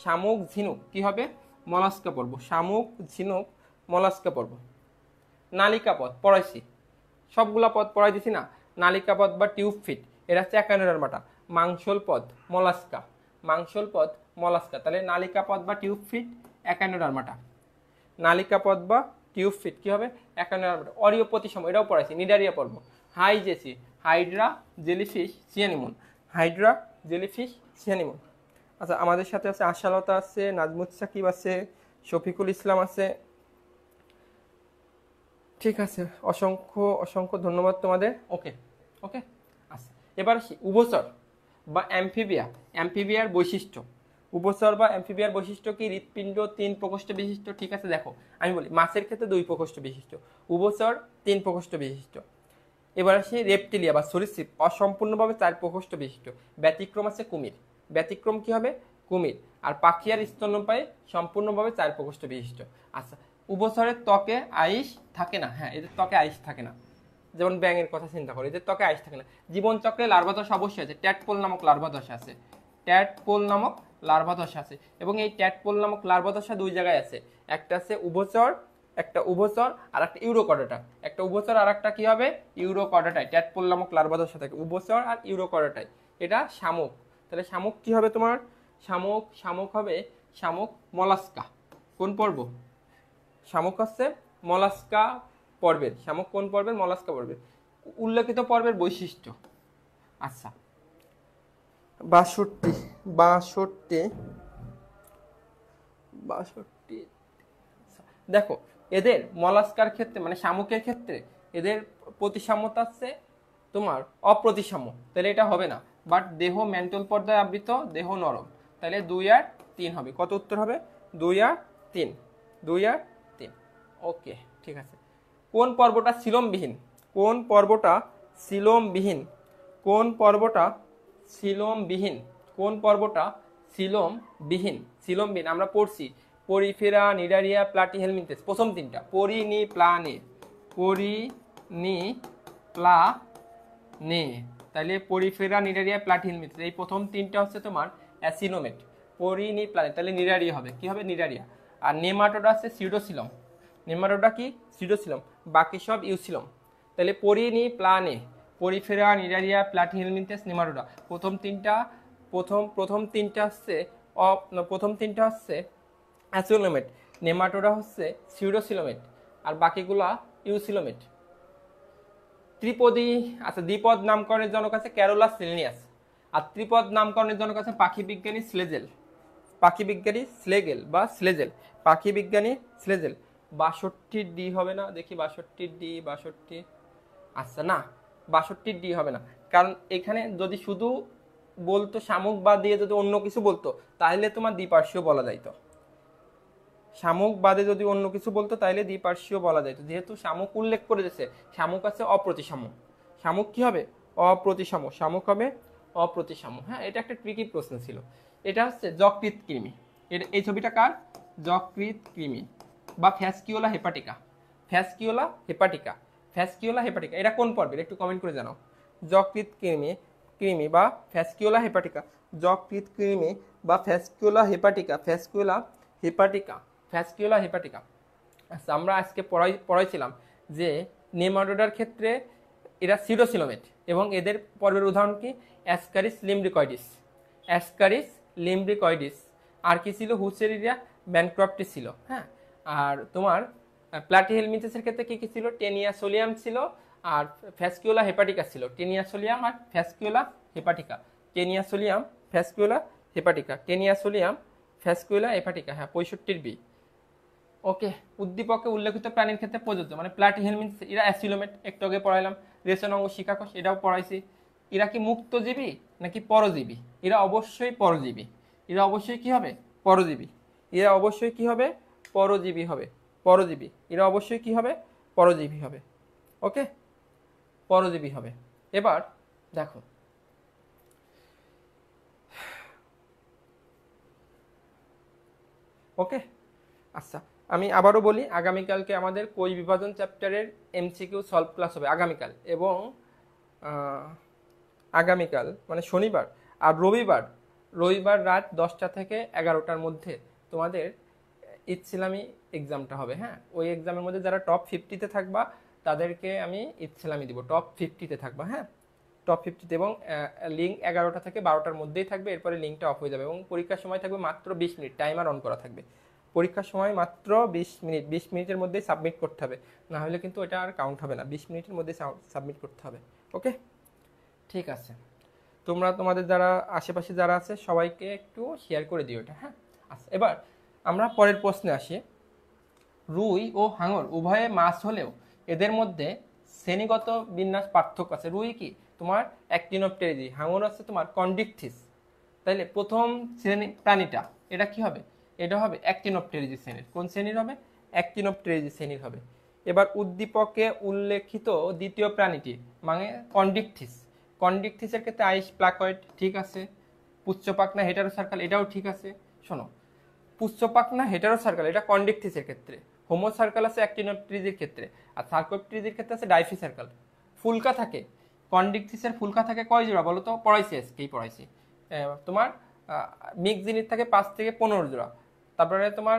শামুক, ঝিনুক কি হবে? মলাস্কা পর্ব। শামুক, ঝিনুক, মলাস্কা পর্ব। নালিকা পথ পড়াইছি, সবগুলা পথ পড়াই দিছি না? নালিকা পথ বা টিউব ফিট, এটা হচ্ছে অ্যাকানোডার্মাটা। মাংসল পথ মলাস্কা। মাংসল পথ মলাস্কা। তাহলে নালিকা পথ বা টিউব ফিট অ্যাকানোডার্মাটা। নালিকা পথ বা টিউব ফিট কি হবে? অ্যাকানোডার্মাটা। অরিও প্রতিসম, এটাও পড়াইছি। নিডারিয়া পর্ব। Hi JC, hydra, jellyfish, sea anemone. Hydra, jellyfish, sea anemone. আচ্ছা, আমাদের সাথে আছে আশালতা আছে, নাজমুত সাকিব আছে, শফিকুল ইসলাম আছে। ঠিক আছে, অসংখ্য অসংখ্য ধন্যবাদ তোমাদের। ওকে ওকে, আচ্ছা এবার উভচর বা অ্যাম্ফিবিয়া। অ্যাম্ফিবিয়ার বৈশিষ্ট্য। উভচর বা অ্যাম্ফিবিয়ার বৈশিষ্ট্য কি? হৃৎপিণ্ড 3 প্রকোষ্ঠ বিশিষ্ট। ঠিক আছে, দেখো আমি বলি, মাছের ক্ষেত্রে 2 প্রকোষ্ঠ বিশিষ্ট, উভচর 3 প্রকোষ্ঠ বিশিষ্ট। এবার আসি রেপটিলিয়া বা সরীসৃপ, অসম্পূর্ণভাবে 4 প্রকোষ্ঠ বিশিষ্ট। ব্যতিক্রম আছে কুমির। ব্যতিক্রম কি হবে? কুমির। আর পাখি আর স্তন্যপায়ী সম্পূর্ণভাবে 4 প্রকোষ্ঠ বিশিষ্ট। আচ্ছা, উভচরের ত্বকে আইস থাকে না। হ্যাঁ, এদের ত্বকে আইস থাকে না। যেমন ব্যাঙের কথা চিন্তা করে, এদের ত্বকে আইস থাকে না। জীবনচক্রে লার্ভাদশা অবশ্যই আছে। ট্যাডপোল নামক লার্ভাদশা আছে। ট্যাডপোল নামক লার্ভাদশা আছে। এবং এই ট্যাডপোল নামক লার্ভাদশা 2 জায়গায় আছে। একটা আছে উভচর, একটা উভচর, আর একটা ইউরোকর্ডাটা। একটা উভচর আর একটা কি হবে? ইউরোকর্ডাটায়। ট্যাডপোল নামক লার্ভাদশা থাকে উভচর আর ইউরোকর্ডাটায়। এটা শামুক। তাহলে শামুক কি হবে তোমার? শামুক হবে শামুক মলাস্কা। কোন পর্ব? শামুক হচ্ছে মলাস্কা পর্বের। শামুক কোন পর্বের? মলাস্কা পর্বের। উল্লেখিত পর্বের বৈশিষ্ট্য। আচ্ছা, 62 দেখো, এদের মলাস্কার ক্ষেত্রে মানে শামুকের ক্ষেত্রে এদের প্রতিসাম্যতা আছে তোমার অপ্রতিসাম্য। তাহলে এটা হবে না। বাট দেহ মেন্টল পর্দায় আবৃত, দেহ নরম। তাহলে 2 আর 3 হবে। কত উত্তর হবে? 2 আর 3। 2 আর 3। ওকে, ঠিক আছে। কোন পর্বটা সিলোমবিহীন? কোন পর্বটা সিলোমবিহীন? কোন পর্বটা সিলোমবিহীন? কোন পর্বটা সিলোমবিহীন? সিলোমবিহীন আমরা পড়ছি পরিফেরা, নিডারিয়া, প্লাটিহেলমিনথেস। প্রথম 3টা পরিনিপ্লানে, পরিনিপ্লানে। তাহলে পরিফেরা, নিডারিয়া, প্লাটিহেলমিনথেস, এই প্রথম 3টা হচ্ছে তোমার অ্যাসিনোমেট। পরিনিপ্লানে, তাহলে নিডারিয়া হবে। কি হবে? নিডারিয়া। আর নেমাটোডা আছে সিউডোসিলম। নেমাটোডা কি? সিউডোসিলম। বাকি সব ইউসিলম। তাহলে পরিনিপ্লানে, পরিফেরা, নিডারিয়া, প্লাটিহেলমিনথেস, নেমাটোডা। প্রথম তিনটা হচ্ছে অ্যাসিলোমেট, নেমাটোডা হচ্ছে সিউডোসিলোমেট, আর বাকিগুলা ইউসিলোমেট। ত্রিপদী, আচ্ছা দ্বিপদ নামকরণের জনক আছে ক্যারোলাস লিনিয়াস। আর ত্রিপদ নামকরণের জনক আছে পাখি বিজ্ঞানী স্লেজেল। পাখি বিজ্ঞানী স্লেগেল বা স্লেজেল। পাখি বিজ্ঞানী স্লেজেল। 62 ডি হবে না? দেখি 62 ডি, 62। আচ্ছা না, 62 ডি হবে না, কারণ এখানে যদি শুধু বলতো শামুক বাদ দিয়ে যদি অন্য কিছু বলতো তাহলে তোমার দ্বিপার্শ্বীয় বলা যাইতো। শামুক বাদে যদি অন্য কিছু বলতো তাহলে দ্বিপার্শ্বীয় বলা যেত, যেহেতু শামুক উল্লেখ করে দিয়েছে, শামুক আছে অপ্রতিসম, শামুক কি হবে? অপ্রতিসম, শামুক হবে অপ্রতিসম। হ্যাঁ, এটা একটা ট্রিকি প্রশ্ন ছিল। এটা হচ্ছে যকৃৎ কৃমি। এই ছবিটা কার? যকৃৎ কৃমি বা ফ্যাসকিওলা হেপাটিকা। ফ্যাসকিওলা হেপাটিকা, ফ্যাসকিওলা হেপাটিকা, এটা কোন পর্বের একটু কমেন্ট করে জানাও। যকৃৎ কৃমি, কৃমি বা ফ্যাসকিওলা হেপাটিকা, যকৃৎ কৃমি বা ফ্যাসকিওলা হেপাটিকা, ফ্যাসকিওলা হেপাটিকা, ফ্যাসকিওলা হেপাটিকা। আচ্ছা, আমরা আজকে পড়াইছিলাম যে নেমাটোডার ক্ষেত্রে এরা সিউডোসিলোমেট এবং এদের পর্বের উদাহরণ কি? Ascaris লিমব্রিকয়েডিস, ascaris লিমব্রিকয়েডিস। আর কি ছিল? হুসেরিয়া ব্যানক্রফটি ছিল। হ্যাঁ, আর তোমার প্লাটিহেলমিনথেসের ক্ষেত্রে কি কি ছিল? টেনিয়াসোলিয়াম ছিল আর ফ্যাসকিওলা হেপাটিকা ছিল। টেনিয়াসোলিয়াম আর ফ্যাসকিওলা হেপাটিকা, টেনিয়াসোলিয়াম ফ্যাসকিওলা হেপাটিকা, টেনিয়াসোলিয়াম ফ্যাসকিওলা হেপাটিকা। হ্যাঁ, 65 বি। ওকে, উদ্দীপকে উল্লেখিত প্রাণীর ক্ষেত্রে প্রযোজ্য, মানে প্লাটিহেলমিনথেস এরা অ্যাসিলোমেট, একটু আগে পড়াইলাম। রেশন অঙ্গ শিকাকোষ, এটাও পড়াইছি। এরা কি মুক্তজীবী নাকি পরজীবী? এরা অবশ্যই পরজীবী। এরা অবশ্যই কি হবে? পরজীবী। এরা অবশ্যই কি হবে? পরজীবী হবে, পরজীবী। এরা অবশ্যই কি হবে? পরজীবী হবে। ওকে, পরজীবী হবে। এবার দেখো, ওকে। আচ্ছা, আমি আবারও বলি, আগামীকালকে আমাদের কোষ বিভাজন চ্যাপ্টারের এমসিকিউ সলভ ক্লাস হবে আগামীকাল, এবং আগামীকাল মানে শনিবার আর রবিবার রাত 10টা থেকে 11টার মধ্যে তোমাদের ইসলামী এক্সামটা হবে। হ্যাঁ, ওই এক্সামের মধ্যে যারা টপ 50-তে থাকবা তাদেরকে আমি ইসলামী দিব, টপ 50-তে থাকবা। হ্যাঁ, টপ 50-তে, এবং লিঙ্ক 11টা থেকে 12টার মধ্যেই থাকবে, এরপরে লিঙ্কটা অফ হয়ে যাবে, এবং পরীক্ষার সময় থাকবে মাত্র 20 মিনিট, টাইমার অন করা থাকবে। পরীক্ষার সময় মাত্র 20 মিনিট, 20 মিনিটের মধ্যেই সাবমিট করতে হবে, না হলে কিন্তু এটা আর কাউন্ট হবে না। 20 মিনিটের মধ্যে সাবমিট করতে হবে। ওকে, ঠিক আছে। তোমরা তোমাদের যারা আশেপাশে যারা আছে সবাইকে একটু শেয়ার করে দিও এটা। হ্যাঁ, আচ্ছা, এবার আমরা পরের প্রশ্নে আসি। রুই ও হাঙর উভয়ে মাছ হলেও এদের মধ্যে শ্রেণীগত বিন্যাস পার্থক্য আছে। রুই কি? তোমার অ্যাক্টিনোপটেরিজি, হাঙর আছে তোমার কন্ডিকথিস। তাইলে প্রথম শ্রেণী প্রাণীটা এটা কি হবে? এটা হবে অ্যাক্টিনোপটেরিজি শ্রেণীর। কোন শ্রেণীর হবে? অ্যাক্টিনোপটেরিজি শ্রেণীর হবে। এবার উদ্দীপকে উল্লেখিত দ্বিতীয় প্রাণীটি মানে কন্ডিকথিস। কন্ডিকথিসের ক্ষেত্রে আইস প্লাকয়েড, ঠিক আছে। পুচ্ছপাখনা হেটারোসার্কাল, এটাও ঠিক আছে। শোনো, পুচ্ছপাখনা হেটারোসার্কাল এটা কন্ডিকথিসের ক্ষেত্রে, হোমোসার্কাল আছে অ্যাক্টিনোপটেরিজির ক্ষেত্রে, আর সার্কোপটেরিজির ক্ষেত্রে আছে ডাইফিসার্কাল। ফুলকা থাকে, কন্ডিকথিসের ফুলকা থাকে কয় জোড়া বলো তো? পড়াইছি, আজকেই পড়াইছি। তোমার মিক্স জিনিস থাকে 5 থেকে 15 জোড়া। তারপরে তোমার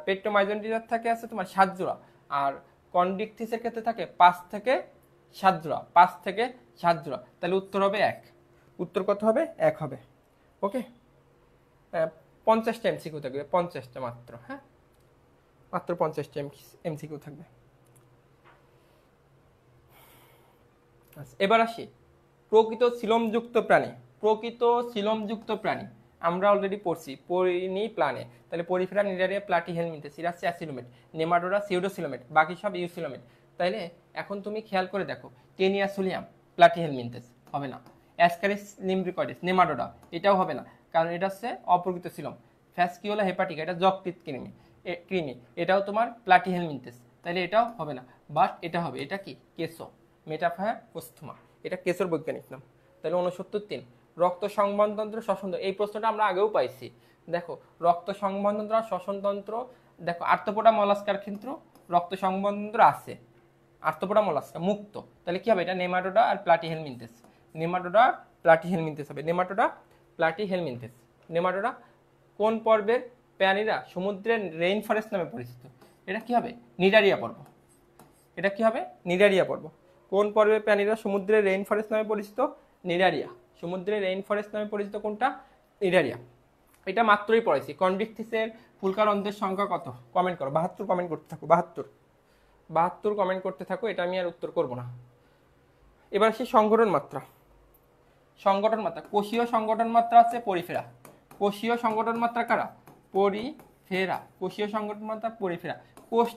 পেট্রোমাইজেন্টিজার থাকে আছে তোমার 7 জোড়া, আর কন্ডিকথিসের ক্ষেত্রে থাকে 5 থেকে 7 জোড়া, 5 থেকে 7 জোড়া। তাহলে উত্তর হবে 1। উত্তর কত হবে? 1 হবে। ওকে, 50টা এমসিকিউ থাকবে, 50টা মাত্র। হ্যাঁ, মাত্র 50টা এমসিকিউ থাকবে। আচ্ছা, এবার আসি প্রকৃত সিলোমযুক্ত প্রাণী। প্রকৃত সিলোমযুক্ত প্রাণী আমরা অলরেডি পড়ছি, পড়িনি প্লানে। তাহলে পরিফেরা, নিডারিয়া, প্লাটিহেলমিনথেস, এরা অ্যাসিলোমেট, নেমাটোডা সিউডোসিলোমেট, বাকি সব ইউসিলোমেট। তাইলে এখন তুমি খেয়াল করে দেখো, টেনিয়াসোলিয়াম প্লাটিহেলমিনথেস হবে না, অ্যাসকারিস লিমব্রিকয়েডিস নেমাটোডা এটাও হবে না, কারণ এটা হচ্ছে অপ্রকৃত সিলোম। ফ্যাসকিওলা হেপাটিকা এটা যকৃৎ কৃমি, এটাও তোমার প্লাটিহেলমিনথেস, তাইলে এটাও হবে না। বাট এটা হবে, এটা কি? কেসো, মেটাফায়া পোস্থুমা, এটা কেসোর বৈজ্ঞানিক নাম। তাহলে 69-3 রক্ত সংবহনতন্ত্র, শ্বসনতন্ত্র, এই প্রশ্নটা আমরা আগেও পাইছি। দেখো, রক্ত সংবহনতন্ত্র আর শ্বসনতন্ত্র, দেখো আর্থ্রোপোডা মলাস্কার ক্ষেত্র রক্ত সংবহনতন্ত্র আছে, আর্থ্রোপোডা মলাস্কা মুক্ত। তাহলে কি হবে? এটা নেমাটোডা আর প্লাটিহেলমিনথেস, নেমাটোডা প্লাটিহেলমিনথেস হবে, নেমাটোডা প্লাটিহেলমিনথেস। নেমাটোডা কোন পর্বের প্রাণীরা সমুদ্রের রেইন ফরেস্ট নামে পরিচিত? এটা কি হবে? নিডারিয়া পর্ব। এটা কি হবে? নিডারিয়া পর্ব। কোন পর্বের প্রাণীরা সমুদ্রের রেইন ফরেস্ট নামে পরিচিত? নিডারিয়া। সমুদ্রের রেইন ফরেস্ট নামে পরিচিত কোনটা? নিডারিয়া। এটা মাত্রই পড়াইছি। কন্ডিকথিসের ফুলকার অন্তের সংখ্যা কত? কমেন্ট করো, 72 কমেন্ট করতে থাকো, 72 কমেন্ট করতে থাকো, এটা আমি আর উত্তর করব না। এবার আসি সংগঠন মাত্রা। সংগঠন মাত্রা, কোষীয় সংগঠন মাত্রা আছে পরিফেরা। কোষীয় সংগঠন মাত্রা কারা? পরিফেরা। কোষীয় সংগঠন মাত্রা পরিফেরা। কোষ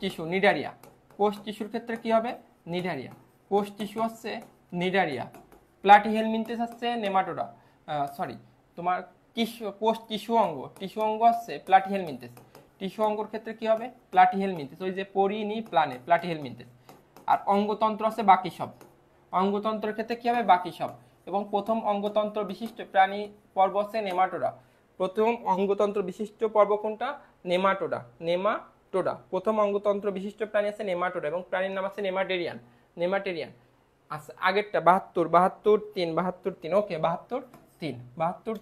টিস্যু নিডারিয়া। কোষ টিস্যুর ক্ষেত্রে কি হবে? নিডারিয়া। কোষ টিস্যু হচ্ছে নিডারিয়া। প্লাটিহেলমিনথেস হচ্ছে নেমাটোডা, তোমার পোস্ট টিস্যু অঙ্গ হচ্ছে প্লাটিহেলমিনথেস। টিস্যু অঙ্গর ক্ষেত্রে কি হবে? প্লাটিহেলমিনথেস, ওই যে পরিনি প্লানে প্লাটিহেলমিনথেস। আর অঙ্গতন্ত্র আছে বাকি সব। অঙ্গতন্ত্রের ক্ষেত্রে কি হবে? বাকি সব। এবং প্রথম অঙ্গতন্ত্র বিশিষ্ট প্রাণী পর্ব হচ্ছে নেমাটোডা। প্রথম অঙ্গতন্ত্র বিশিষ্ট পর্ব কোনটা? নেমাটোডা। নেমাটোডা প্রথম অঙ্গতন্ত্র বিশিষ্ট প্রাণী আছে নেমাটোডা, এবং প্রাণীর নাম আছে নেমাটেরিয়ান। নেমাটেরিয়ান। আচ্ছা, আগেরটা 72 ওকে 72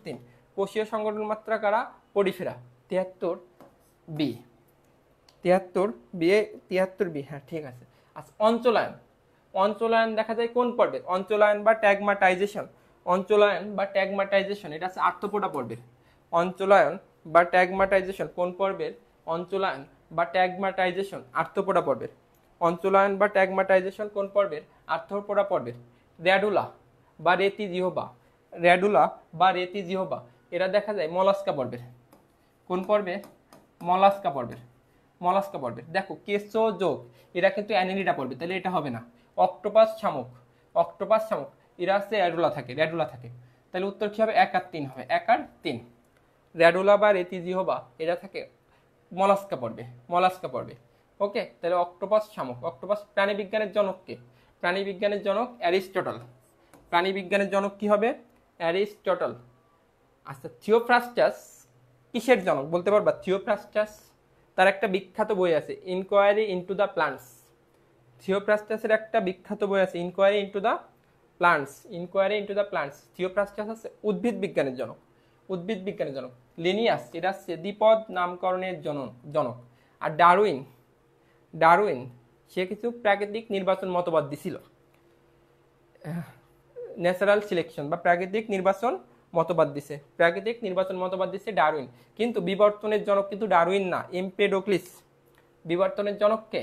3 কোষীয় সংগঠন মাত্রা কারা? পরিফেরা 73 বি 73 বি, হ্যাঁ ঠিক আছে। আচ্ছা, অঞ্চলায়ন দেখা যায় কোন পর্বের? অঞ্চলায়ন বা ট্যাগমাটাইজেশন এটা আছে আর্থ্রোপোডা পর্বের। অঞ্চলায়ন বা ট্যাগমাটাইজেশন কোন পর্বের? অঞ্চলায়ন বা ট্যাগমাটাইজেশন আর্থ্রোপোডা পর্বের। অঞ্চলায়ন বা ট্যাগমাটাইজেশন কোন পর্বের? আর্থ্রোপোডা পর্বের। র্যাডুলা বা রেতিজিহ্বা এরা দেখা যায় মলাস্কা পর্বের। কোন পর্বে? মলাস্কা পর্বের। দেখো কেঁচোযোগ এরা কিন্তু অ্যানেলিডা পর্বে, তাহলে এটা হবে না। অক্টোপাস শামুক এরা আছে র্যাডুলা থাকে। তাহলে উত্তর কি হবে? 1 আর 3 হবে। 1 আর 3। র্যাডুলা বা রেতিজিহ্বা এরা থাকে মলাস্কা পর্বে। ওকে, তাহলে অক্টোপাস শামুক। অক্টোপাস। প্রাণীবিজ্ঞানের জনক কে? প্রাণীবিজ্ঞানের জনক অ্যারিস্টটল। প্রাণীবিজ্ঞানের জনক কি হবে? অ্যারিস্টটল। আচ্ছা, থিওফ্রাস্টাস কিসের জনক বলতে পারবা? থিওফ্রাস্টাস তার একটা বিখ্যাত বই আছে ইনকোয়ারি ইনটু দ্য প্লান্টস। থিওফ্রাস্টাসের একটা বিখ্যাত বই আছে inquiry into the plants. Theophrastus আছে উদ্ভিদ বিজ্ঞানের জনক। লিনিয়াস এটা হচ্ছে দ্বিপদ নামকরণের জনক। আর ডারউইন সে কিছু প্রাকৃতিক নির্বাচন মতবাদ দিছিল, ন্যাচারাল সিলেকশন বা প্রাকৃতিক নির্বাচন মতবাদ দিছে ডারউইন। কিন্তু বিবর্তনের জনক কিন্তু ডারউইন না, এমপেডোক্লিস। বিবর্তনের জনককে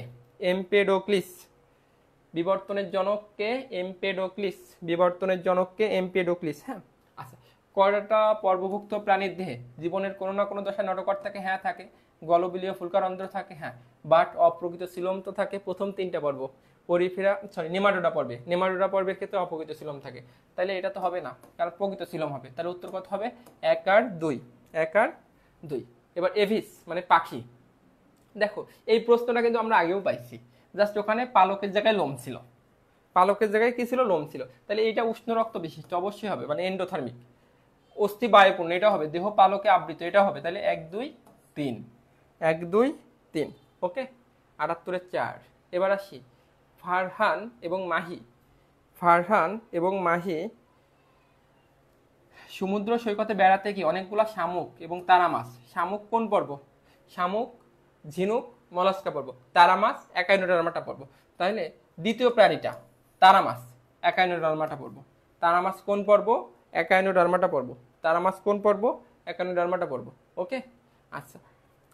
এমপেডোক্লিস। হ্যাঁ, আচ্ছা, কয়টা পর্বভুক্ত প্রাণীর দেহে জীবনের কোনো না কোনো দশায় নটোকট থাকে? হ্যাঁ থাকে। গলবিলীয় ফুলকারন্ধ্র থাকে? হ্যাঁ। বাট অপ্রকৃত সিলোম তো থাকে প্রথম 3টা পর্ব। নেমাটোডা পর্বের ক্ষেত্রে অপ্রকৃত সিলোম থাকে। তাহলে এটা তো হবে না, কারণ প্রকৃত সিলোম হবে। তাহলে উত্তর কত হবে? 1 আর 2। এবার এভিস মানে পাখি। দেখো এই প্রশ্নটা কিন্তু আমরা আগেও পাইছি, জাস্ট ওখানে পালকের জায়গায় লোম ছিল। কি ছিল? লোম ছিল। তাহলে এটা উষ্ণ রক্ত বিশিষ্ট অবশ্যই হবে, মানে এন্ডোথার্মিক। অস্থি বায়ুপূর্ণ এটা হবে, দেহ পালকে আবৃত এটা হবে। তাহলে 1 2 3 ওকে। 78 4। এবার আসি ফারহান এবং মাহি সমুদ্র সৈকতে বেড়াতে গিয়ে অনেকগুলা শামুক এবং তারা মাছ। শামুক কোন পর্ব? শামুক, ঝিনুক, মলাস্কা পর্ব। তারা মাছ একাইনোডার্মাটা পর্ব। তাহলে দ্বিতীয় প্রাণীটা তারা মাছ একাইনোডার্মাটা পর্ব। তারা মাছ কোন পর্ব? একাইনোডার্মাটা পর্ব। ওকে, আচ্ছা।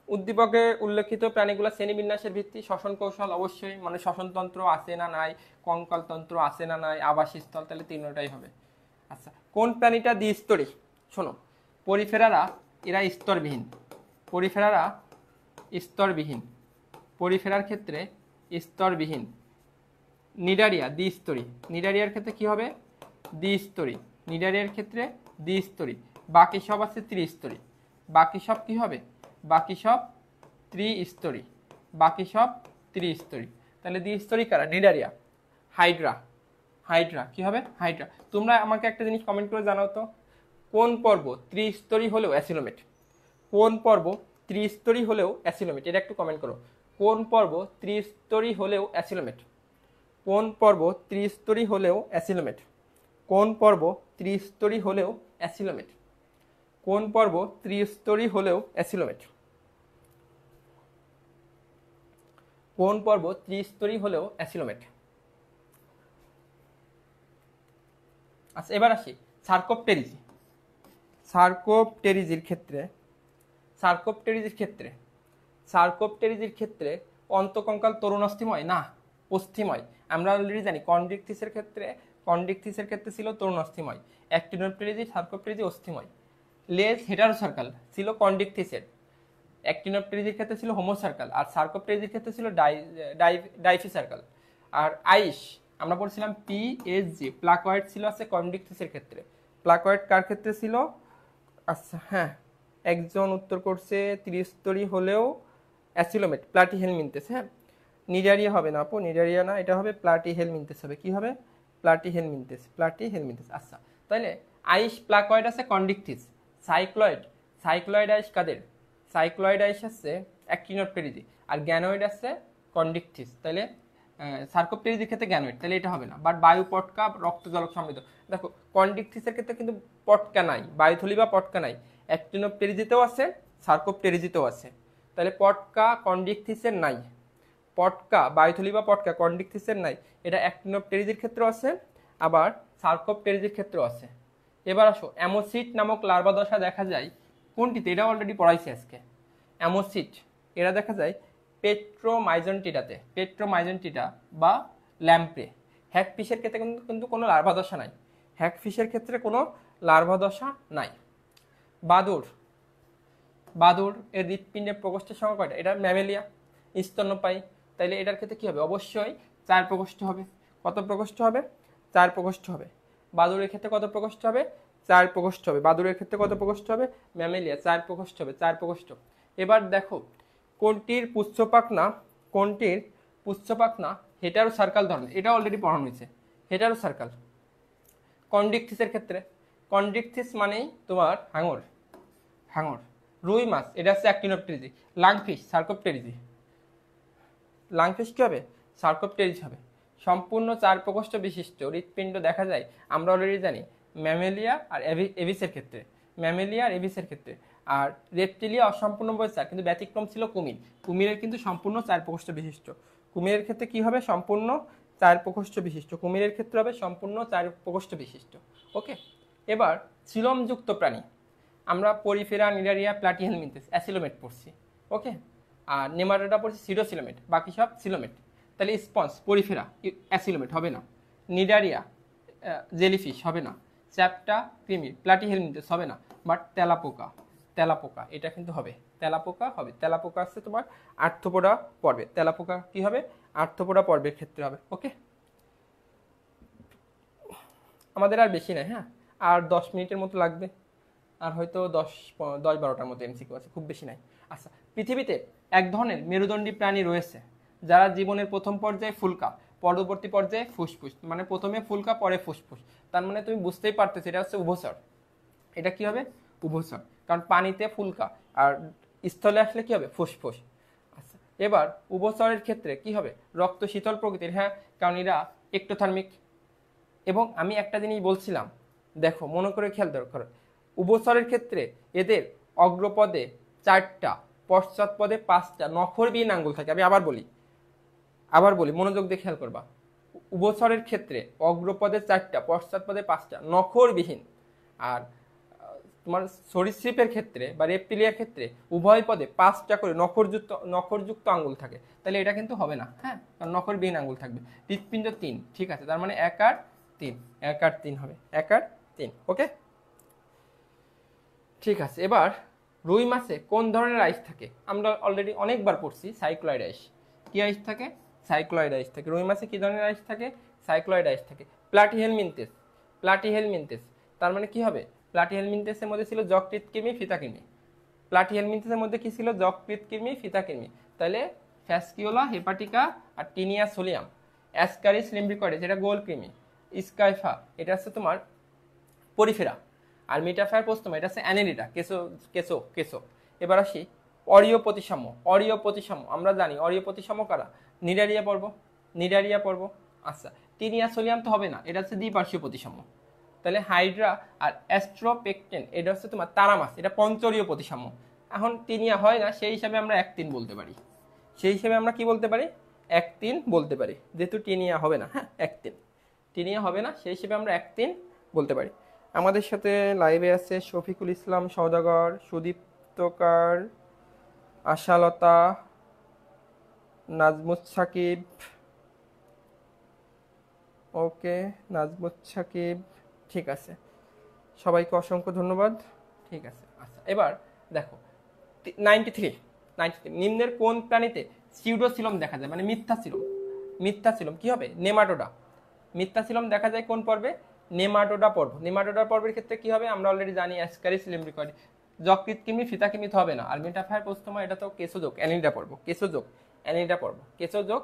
উদ্দীপকে উল্লেখিত প্রাণীগুলো শ্রেণীবিন্যাসের ভিত্তি শ্বসন কৌশল অবশ্যই, মানে শ্বসনতন্ত্র আছে না নাই, কঙ্কালতন্ত্র আছে না নাই, আবাসস্থল, তাহলে 3টাই হবে। আচ্ছা, কোন প্রাণীটা দ্বিস্তরী? শোনো, পরিফেরারা এরা স্তরবিহীন। পরিফেরার ক্ষেত্রে স্তরবিহীন। নিডারিয়া দ্বিস্তরী। নিডারিয়ার ক্ষেত্রে কি হবে? দ্বিস্তরী। বাকি সব আছে ত্রিস্তরী। বাকি সব কি হবে? বাকি সব ত্রিস্তরী। তাহলে দ্বিস্তরী কারা? নিডারিয়া। হাইড্রা কি হবে? হাইড্রা। তোমরা আমাকে একটা জিনিস কমেন্ট করে জানাও তো, কোন পর্ব ত্রিস্তরী হলেও অ্যাসিলোমেট? এটা একটু কমেন্ট করো। কোন পর্ব ত্রিস্তরী হলেও অ্যাসিলোমেট? আচ্ছা, এবার আসি সার্কোপটেরিজির ক্ষেত্রে অন্তঃকঙ্কাল তরুণ অস্থিময় না অস্থিময়। আমরা অলরেডি জানি কন্ড্রিকথিসের ক্ষেত্রে ছিল তরুণ অস্থিময়। Actinopterygii, Sarcopterygii অস্থিময়। লেজ হেটারোসার্কাল ছিল কন্ড্রিকথিসের। অ্যাক্টিনোপটেরিজির ক্ষেত্রে ছিল হোমোসার্কাল, আর সার্কোপটেরিজির ক্ষেত্রে ছিল ডাইফিসার্কাল। আর আইস আমরা পড়ছিলাম পিএসজি প্লাকয়েড ছিল আছে কন্ড্রিকথিসের ক্ষেত্রে। প্লাকয়েড কার ক্ষেত্রে ছিল? আচ্ছা হ্যাঁ, একজন উত্তর করছে ত্রিস্তরী হলেও অ্যাসিলোমেট প্লাটিহেলমিনথেস। হ্যাঁ, নিডারিয়া হবে না আপু, নিডারিয়া না, এটা হবে প্লাটিহেলমিনথেস হবে। কি হবে? Platyhelminthes, Platyhelminthes. আচ্ছা, তাহলে আইস প্লাকয়েড আছে কন্ডিকথিস, সাইক্লয়েড, সাইক্লয়েড আইস কাদের? সাইক্লয়েড আইস আছে অ্যাক্টিনোপটেরিজি, আর গ্যানোয়েড আছে কন্ডিকথিস। তাহলে সার্কোপটেরিজির ক্ষেত্রে গ্যানোয়েড, তাহলে এটা হবে না। বাট বায়ু পটকা রক্ত জলক সমৃদ্ধ, দেখো কন্ডিকথিসের ক্ষেত্রে কিন্তু পটকা নাই, বায়ুথলি বা পটকা নাই। অ্যাক্টিনোপটেরিজিতেও আছে, সার্কোপটেরিজিতেও আছে। তাহলে পটকা কন্ডিকথিসের নাই, পটকা বায়ুথলি বা পটকা কন্ডিকথিসের নাই। এটা অ্যাক্টিনোপটেরিজির ক্ষেত্রেও আছে, আবার সার্কোপটেরিজির ক্ষেত্রেও আছে। এবার আসো, অ্যামোসিট নামক লার্ভা দশা দেখা যায় কোনটিতে? এটা অলরেডি পড়াইছি আজকে। অ্যামোসিট এরা দেখা যায় পেট্রোমাইজেন্টিটাতে, পেট্রোমাইজেন্টিটা বা ল্যাম্প্রে। হ্যাগফিশের ক্ষেত্রে কিন্তু কোনো লার্ভা দশা নাই, হ্যাগফিশের ক্ষেত্রে কোনো লার্ভা দশা নাই। বাদুর, বাদুর এর হৃৎপিণ্ডের প্রকোষ্ঠের সংখ্যা কয়টা? এটা ম্যামেলিয়া, স্তন্যপায়ী। তাইলে এটার ক্ষেত্রে কি হবে? অবশ্যই 4 প্রকোষ্ঠ হবে। কত প্রকোষ্ঠ হবে? 4 প্রকোষ্ঠ হবে। বাদুরের ক্ষেত্রে কত প্রকোষ্ঠ হবে? 4 প্রকোষ্ঠ হবে। বাদুরের ক্ষেত্রে কত প্রকোষ্ঠ হবে? ম্যামেলিয়া 4 প্রকোষ্ঠ হবে, 4 প্রকোষ্ঠ। এবার দেখো, কোনটির পুচ্ছপাখনা, কোনটির পুচ্ছপাখনা হেটারো সার্কাল ধরনের? এটা অলরেডি পড়ানো হয়েছে, হেটারো সার্কাল। কন্ডিকথিসের ক্ষেত্রে, কন্ডিকথিস মানেই তোমার হাঙর, হাঙর। রুই মাছ এটা হচ্ছে অ্যাক্টিনোপটেরিজি। লাংফিশ সার্কোপটেরিজি, লাংফিশ কি হবে? সার্কোপটেরিজ হবে। সম্পূর্ণ 4 প্রকোষ্ঠ বিশিষ্ট হৃৎপিণ্ড দেখা যায়, আমরা অলরেডি জানি, ম্যামেলিয়া আর এভিসের ক্ষেত্রে, ম্যামেলিয়া আর এভিসের ক্ষেত্রে। আর রেপটিলিয়া অসম্পূর্ণভাবে 4, কিন্তু ব্যতিক্রম ছিল কুমির। কুমিরের কিন্তু সম্পূর্ণ 4 প্রকোষ্ঠ বিশিষ্ট। কুমিরের ক্ষেত্রে কি হবে? সম্পূর্ণ 4 প্রকোষ্ঠ বিশিষ্ট। কুমিরের ক্ষেত্রে হবে সম্পূর্ণ 4 প্রকোষ্ঠ বিশিষ্ট। ওকে, এবার সিলমযুক্ত প্রাণী, আমরা পরিফেরা, নিডারিয়া, প্লাটিহেলমিনথেস, অ্যাসিলোমেট পড়ছি। ওকে, আর নেমাটোডা পড়ছি সিডোসিলোমেট, বাকি সব সিলোমেট। তাহলে স্পঞ্জ, পরিফেরা, অ্যাসিলোমেট হবে না। নিডারিয়া জেলিফিশ হবে না। চ্যাপ্টা কৃমি, প্লাটিহেলমিনথেস হবে না। বাট তেলাপোকা, তেলাপোকা এটা কিন্তু হবে, তেলাপোকা হবে। তেলাপোকা আছে তোমার আর্থ্রোপোডা পর্বে, তেলাপোকা কি হবে? আর্থ্রোপোডা পর্বের ক্ষেত্রে হবে। ওকে, আমাদের আর বেশি নাই, হ্যাঁ আর 10 মিনিটের মতো লাগবে, আর হয়তো 10-12টার মতো এমসিকিউ আছে, খুব বেশি নাই। আচ্ছা, পৃথিবীতে এক ধরনের মেরুদণ্ডী প্রাণী রয়েছে যারা জীবনের প্রথম পর্যায়ে ফুলকা, পরবর্তী পর্যায়ে ফুসফুস, মানে প্রথমে ফুলকা পরে ফুসফুস। তার মানে তুমি বুঝতেই পারতেছো এটা হচ্ছে উভচর। এটা কি হবে? উভচর, কারণ পানিতে ফুলকা আর স্থলে আসলে কি হবে? ফুসফুস। আচ্ছা, এবার উভচরের ক্ষেত্রে কি হবে? রক্ত শীতল প্রকৃতির, হ্যাঁ কারণ এরা একটোথার্মিক। এবং আমি একটা জিনিস বলছিলাম, দেখো মনে করে খেয়াল দরকার, উভচরের ক্ষেত্রে এদের অগ্রপদে 4টা, পশ্চাৎপদে 5টা নখরবিহীন আঙ্গুল থাকে। আমি আবার বলি মনোযোগ দিয়ে খেয়াল করবা। উভচরের ক্ষেত্রে অগ্রপদে 4টা, পশ্চাৎপদে 5টা নখরবিহীন। আর তোমার সরীসৃপের ক্ষেত্রে বা রেপটিলিয়ার ক্ষেত্রে উভয় পদে 5টা করে নখরযুক্ত আঙ্গুল থাকে। তাহলে এটা কিন্তু হবে না, হ্যাঁ কারণ নখরবিহীন আঙ্গুল থাকবে। হৃৎপিণ্ড 3, ঠিক আছে, তার মানে 1 আর 3, 1 আর 3 হবে, 1 আর 3। ওকে, ঠিক আছে। এবার রুই মাছে কোন ধরনের আইস থাকে? আমরা অলরেডি অনেকবার পড়ছি, সাইক্লয়েড আইস। কি আইস থাকে? সাইক্লয়েড আইস থাকে। রুই মাছে কি ধরনের আইস থাকে? সাইক্লয়েড আইস থাকে। প্লাটিহেলমিনথেস, প্লাটিহেলমিনথেস তার মানে কি হবে? প্লাটিহেলমিনথেসের মধ্যে ছিল যকৃৎ কৃমি, ফিতা কৃমি। প্লাটিহেলমিনথেসের মধ্যে কি ছিল? যকৃৎ কৃমি, ফিতা কৃমি। তাহলে ফ্যাসকিওলা, হেপাটিকা আর টিনিয়া সোলিয়াম। অ্যাসকারিস লিম্ব্রিকয়েডেস এটা গোল কৃমি। স্কাইফা এটা হচ্ছে তোমার পরিফেরা। আর মিটাফায়ার পোস্তমা এটা হচ্ছে অ্যানেলিডা, কেসো কেসো কেসো। এবার আসি অরীয় প্রতিসাম্য, অরীয় প্রতিসাম্য আমরা জানি অরীয় প্রতিসাম্য কারা? নিডারিয়া পর্ব, নিডারিয়া পর্ব। আচ্ছা, টিনিয়া সোলিয়াম তো হবে না, এটা হচ্ছে দ্বিপার্শ্বীয় প্রতিসাম্য। তাহলে হাইড্রা আর অ্যাস্ট্রোপেকটেন এটা হচ্ছে তোমার তারা মাছ, এটা পঞ্চরীয় প্রতিসাম্য। এখন টিনিয়া হয় না, সেই হিসাবে আমরা 1-3 বলতে পারি। সেই হিসাবে আমরা কি বলতে পারি? 1-3 বলতে পারি, যেহেতু টিনিয়া হবে না। হ্যাঁ 1-3, টিনিয়া হবে না, সেই হিসেবে আমরা 1-3 বলতে পারি। আমাদের সাথে লাইভে আছে শফিকুল ইসলাম সওদাগর, সুদীপ্তকার, আশালতা, নাজমুত সাকিব। ওকে, নাজমুত সাকিব, ঠিক আছে, সবাইকে অসংখ্য ধন্যবাদ। ঠিক আছে, আচ্ছা এবার দেখো 93 নিম্নের কোন প্রাণীতে সিউডোসিলম দেখা যায়, মানে মিথ্যা সিলম? মিথ্যা সিলম কি হবে? নেমাটোডা। মিথ্যা সিলম দেখা যায় কোন পর্বে? নেমাটোডা পর্ব। নেমাটোডা পর্বের ক্ষেত্রে কি হবে আমরা অলরেডি জানি, অ্যাসকারিস লিম্ব্রিকয়েড। যকৃৎ কৃমি, ফিতা কৃমি তো হবে না। আর মেটাফায়ার পোস্তমা এটা তো কেশোযোগ অ্যানিডা পর্ব, কেশোযোগ অ্যানিডা পর্ব, কেশোযোগ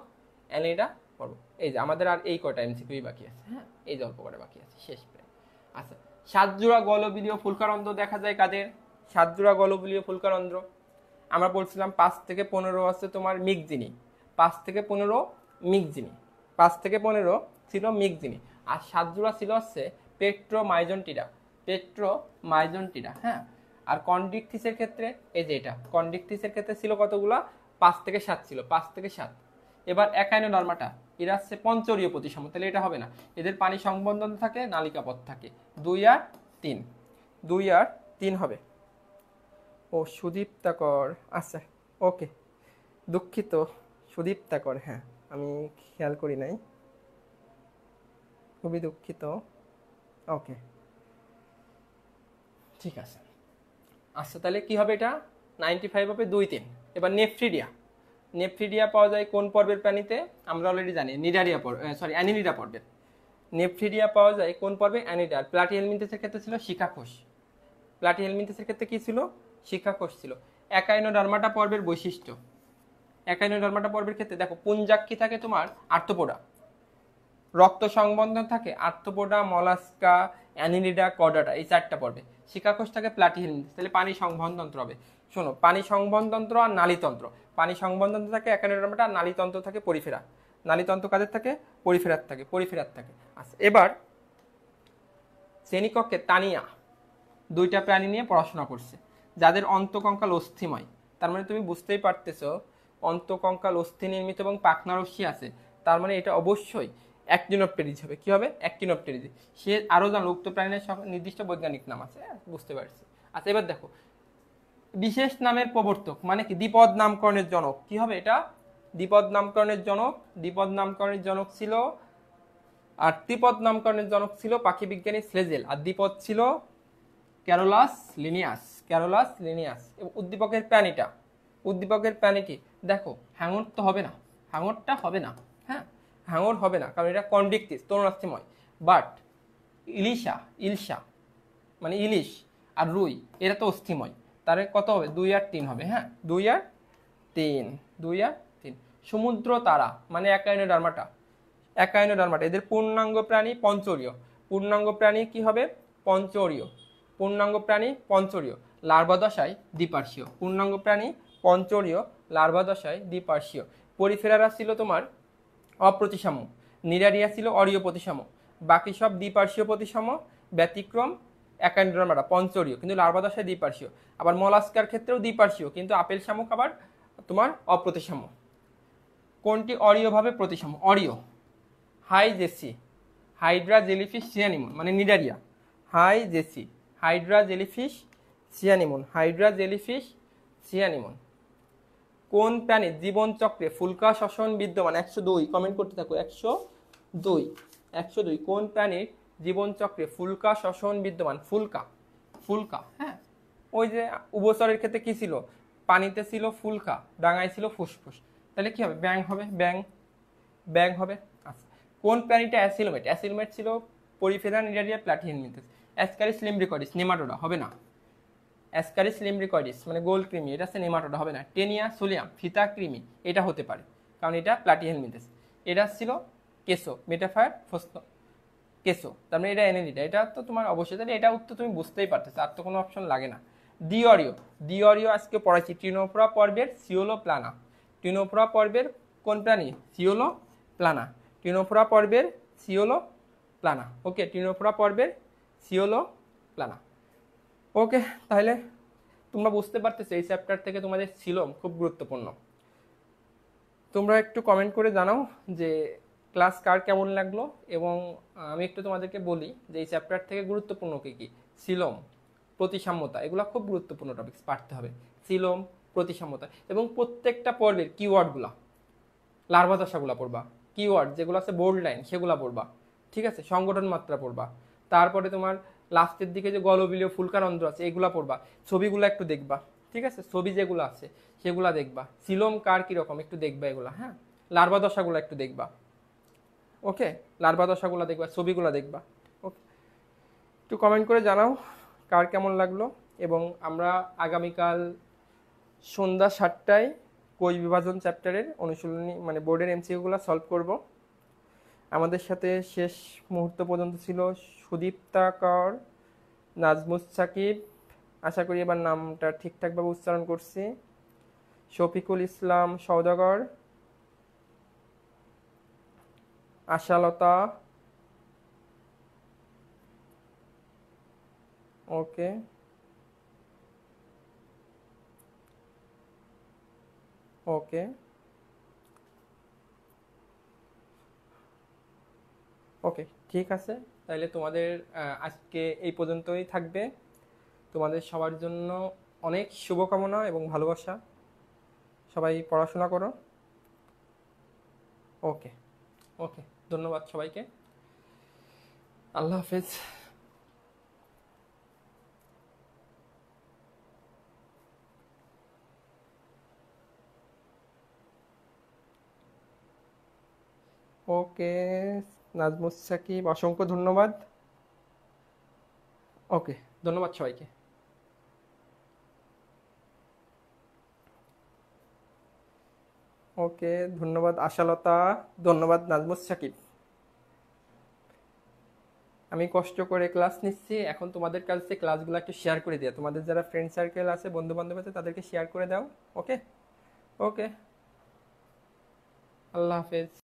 অ্যানিডা পর্ব। এই যে আমাদের আর এই কয়টা এমসিকিউই বাকি আছে, হ্যাঁ এই যে অল্প কটা বাকি আছে, শেষ প্রায়। আচ্ছা, 7 জোড়া গলবিলীয় ফুলকারন্ধ্র দেখা যায় কাদের? 7 জোড়া গলবিলীয় ফুলকারন্ধ্র। আমরা বলছিলাম 5 থেকে 15 আছে তোমার মিক্সিনি, 5 থেকে 15 মিক্সিনি, 5 থেকে 15 ছিল মিক্সিনি। আর 7 জোড়া ছিল হচ্ছে পেট্রোমাইজন্টিডা, পেট্রোমাইজন্টিডা, হ্যাঁ। আর কন্ডিকথিসের ক্ষেত্রে এই যে এটা, কন্ডিকথিসের ক্ষেত্রে ছিল কতগুলা? 5 থেকে 7 ছিল, 5 থেকে 7। এবার একাইনোডার্মাটা, এরা হচ্ছে পঞ্চরীয় প্রতিসম, তাহলে এটা হবে না। এদের পানি সংবন্ধন থাকে, নালিকা পথ থাকে। 2 আর 3, 2 আর 3 হবে। ও সুদীপ্তাকর, আচ্ছা ওকে, দুঃখিত সুদীপ্তাকর, হ্যাঁ আমি খেয়াল করি নাই, খুবই দুঃখিত। ওকে ঠিক আছে। আচ্ছা তাহলে কি হবে এটা? 95 হবে 2, 3। এবার নেফ্রিডিয়া, নেফ্রিডিয়া পাওয়া যায় কোন পর্বের প্রাণীতে? আমরা অলরেডি জানি নিডারিয়া পর্ব, সরি অ্যানিলিডা পর্বের। নেফ্রিডিয়া পাওয়া যায় কোন পর্বে? অ্যানিডা। প্লাটিহেলমিনথেসের ক্ষেত্রে ছিল শিখাকোষ, প্লাটিহেলমিনথেসের ক্ষেত্রে কি ছিল? শিখাকোষ ছিল। একাইনোডার্মাটা পর্বের বৈশিষ্ট্য, একাইনোডার্মাটা পর্বের ক্ষেত্রে দেখো পুঞ্জাক্ষী থাকে তোমার আর্থ্রোপোডা, রক্ত সংবন্ধন থাকে আর্থ্রোপোডা, মলাস্কা, অ্যানিলিডা, কর্ডাটা, এই 4টা পর্বে। শিখাকোষ থাকে প্লাটিহেলমিনথেস, তাহলে পানি সংবহনতন্ত্র হবে। শোনো, পানি সংবহনতন্ত্র আর নালীতন্ত্র, পানি সংবহনতন্ত্র থাকে একাইনোডার্মাটা, আর নালীতন্ত্র থাকে পরিফেরা। নালীতন্ত্র কাদের থাকে? পরিফেরার থাকে, পরিফেরার থাকে। আচ্ছা এবার শ্রেণীকক্ষে তানিয়া 2টা প্রাণী নিয়ে পড়াশোনা করছে যাদের অন্তকঙ্কাল অস্থিময়। তার মানে তুমি বুঝতেই পারতেছো অন্তকঙ্কাল অস্থি নির্মিত এবং পাখনারশ্মি আছে, তার মানে এটা অবশ্যই অ্যাক্টিনোপটেরিজ হবে। কি হবে? অ্যাক্টিনোপটেরিজ। সে আরো জানো উক্ত প্রাণীর নির্দিষ্ট বৈজ্ঞানিক নাম আছে, বুঝতে পারছি। আচ্ছা এবার দেখো বিশেষ নামের প্রবর্তক মানে কি? দ্বিপদ নামকরণের জনক। কি হবে এটা? দ্বিপদ নামকরণের জনক। দ্বিপদ নামকরণের জনক ছিল, আর ত্রিপদ নামকরণের জনক ছিল পাখি বিজ্ঞানী স্লেজেল, আর দ্বিপদ ছিল ক্যারোলাস লিনিয়াস, ক্যারোলাস লিনিয়াস। উদ্দীপকের প্রাণীটা, উদ্দীপকের প্রাণীটি দেখো হাঙর তো হবে না, হাঙরটা হবে না, হ্যাঁ হাঙর হবে না, কারণ এটা কন্ডিকটিস, তরুণাস্থিময়। বাট ইলিশা, ইলশা মানে ইলিশ আর রুই, এরা তো অস্থিময়, তার কত হবে? 2 আর 3 হবে, হ্যাঁ 2 আর 3, 2 আর 3। সমুদ্র তারা মানে একাইনোডার্মাটা, একাইনোডার্মাটা এদের পূর্ণাঙ্গ প্রাণী পঞ্চরীয়, পূর্ণাঙ্গ প্রাণী কি হবে? পঞ্চরীয়, পূর্ণাঙ্গ প্রাণী পঞ্চরীয়, লার্ভা দশায় দ্বিপার্শ্বীয়। পূর্ণাঙ্গ প্রাণী পঞ্চরীয়, লার্ভা দশায় দ্বিপার্শ্বীয়। পরিফেরারা ছিল তোমার অপ্রতিসম, নিডারিয়া ছিল অরীয় প্রতিসম, বাকি সব দ্বিপার্শ্বীয় প্রতিসম, ব্যতিক্রম একাইনোডার্মাটা পঞ্চরীয় কিন্তু লার্ভা দশায় দ্বিপার্শ্বীয়। আবার মলাস্কার ক্ষেত্রেও দ্বিপার্শ্বীয় কিন্তু আপেল শামুক আবার তোমার অপ্রতিসম। কোনটি অরীয়ভাবে প্রতিসম? অরীয় hi JC, hydra jellyfish sea anemone মানে Cnidaria, hi JC, hydra jellyfish sea anemone, hydra jellyfish sea anemone. কোন প্রাণীর জীবন চক্রে ফুলকা শ্বসন বিদ্যমান? 102, কমেন্ট করতে থাকো। 102, 102। কোন প্রাণীর জীবন চক্রে ফুলকা শ্বসন বিদ্যমান? ফুলকা, ফুলকা, হ্যাঁ। ওই যে উভচরের ক্ষেত্রে কি ছিল? পানিতে ছিল ফুলকা, ডাঙায় ছিল ফুসফুস, তাহলে কি হবে? ব্যাং হবে, ব্যাং, ব্যাং হবে। আচ্ছা কোন প্রাণীটা অ্যাসিলোমেট? অ্যাসিলোমেট ছিল Porifera, Cnidaria, Platyhelminthes. Ascaris lumbricoides, Nematoda হবে না। অ্যাসকারিস লিম্ব্রিকয়েডিস মানে গোল কৃমি, এটা হচ্ছে নেমাটোডা, হবে না। টেনিয়া সোলিয়াম ফিতা কৃমি, এটা হতে পারে কারণ এটা প্লাটিহেলমিনথেস। এটা ছিল কেসো, মেটাফায়ার ফস্ত কেসো, তার মানে এটা অ্যানিলিডা, এটা তো তোমার অবশ্যই, তাহলে এটা উত্তর তুমি বুঝতেই পারতেছো, আর তো কোনো অপশন লাগে না। ডিওরিও, ডিওরিও আজকে পড়াচ্ছি টিনোফোরা পর্বের সিওলো প্লানা। টিনোফোরা পর্বের কোন প্রাণী? সিওলো প্লানা, টিনোফোরা পর্বের সিওলো প্লানা। ওকে, টিনোফোরা পর্বের সিওলো প্লানা। ওকে, তাহলে তোমরা বুঝতে পারতেছো এই চ্যাপ্টার থেকে তোমাদের সিলোম খুব গুরুত্বপূর্ণ। তোমরা একটু কমেন্ট করে জানাও যে ক্লাস কার কেমন লাগলো, এবং আমি একটু তোমাদেরকে বলি যে এই চ্যাপ্টার থেকে গুরুত্বপূর্ণ কী কী। সিলোম, প্রতিসাম্যতা, এগুলো খুব গুরুত্বপূর্ণ টপিকস, পারতে হবে। সিলোম, প্রতিসাম্যতা, এবং প্রত্যেকটা পর্বের কিওয়ার্ডগুলো, লার্ভা দশাগুলো পড়বা, কিওয়ার্ড যেগুলো আছে বোল্ড লাইন সেগুলো পড়বা, ঠিক আছে। সংগঠন মাত্রা পড়বা, তারপরে তোমার লাস্টের দিকে যে গলবিলীয় ফুলকারন্ধ্র আছে এগুলো পড়বা, ছবিগুলো একটু দেখবা, ঠিক আছে। ছবি যেগুলো আছে সেগুলো দেখবা, সিলোম কার কীরকম একটু দেখবা এগুলো, হ্যাঁ। লার্ভা দশাগুলো একটু দেখবা, ওকে, লার্ভা দশাগুলো দেখবা, ছবিগুলো দেখবা, ওকে। একটু কমেন্ট করে জানাও কার কেমন লাগলো। এবং আমরা আগামীকাল সন্ধ্যা 7টায় কোষ বিভাজন চ্যাপ্টারের অনুশীলনী মানে বোর্ডের এমসিকিউগুলো সলভ করব। আমাদের সাথে শেষ মুহূর্ত পর্যন্ত ছিল সুদীপ্তা কর, নাজমুস সাকিব, আশা করি এবার নামটা ঠিকঠাকভাবে উচ্চারণ করছি, শফিকুল ইসলাম সওদাগর, আশালতা, ওকে ওকে ওকে ঠিক আছে। তাহলে তোমাদের আজকে এই পর্যন্তই থাকবে। তোমাদের সবার জন্য অনেক শুভকামনা এবং ভালোবাসা। সবাই পড়াশোনা করো। ওকে ওকে, ধন্যবাদ সবাইকে। আল্লাহ হাফেজ। ওকে, নাজমুস সাকিব, অসংখ্য ধন্যবাদ। ওকে, ধন্যবাদ সবাইকে। ওকে, ধন্যবাদ আশালতা, ধন্যবাদ নাজমুস সাকিব। আমি কষ্ট করে ক্লাস নিচ্ছি, এখন তোমাদের কাছে ক্লাসগুলো একটু শেয়ার করে দিও। তোমাদের যারা ফ্রেন্ড সার্কেল আছে, বন্ধু বান্ধব আছে, তাদেরকে শেয়ার করে দাও। ওকে ওকে, আল্লাহ হাফেজ।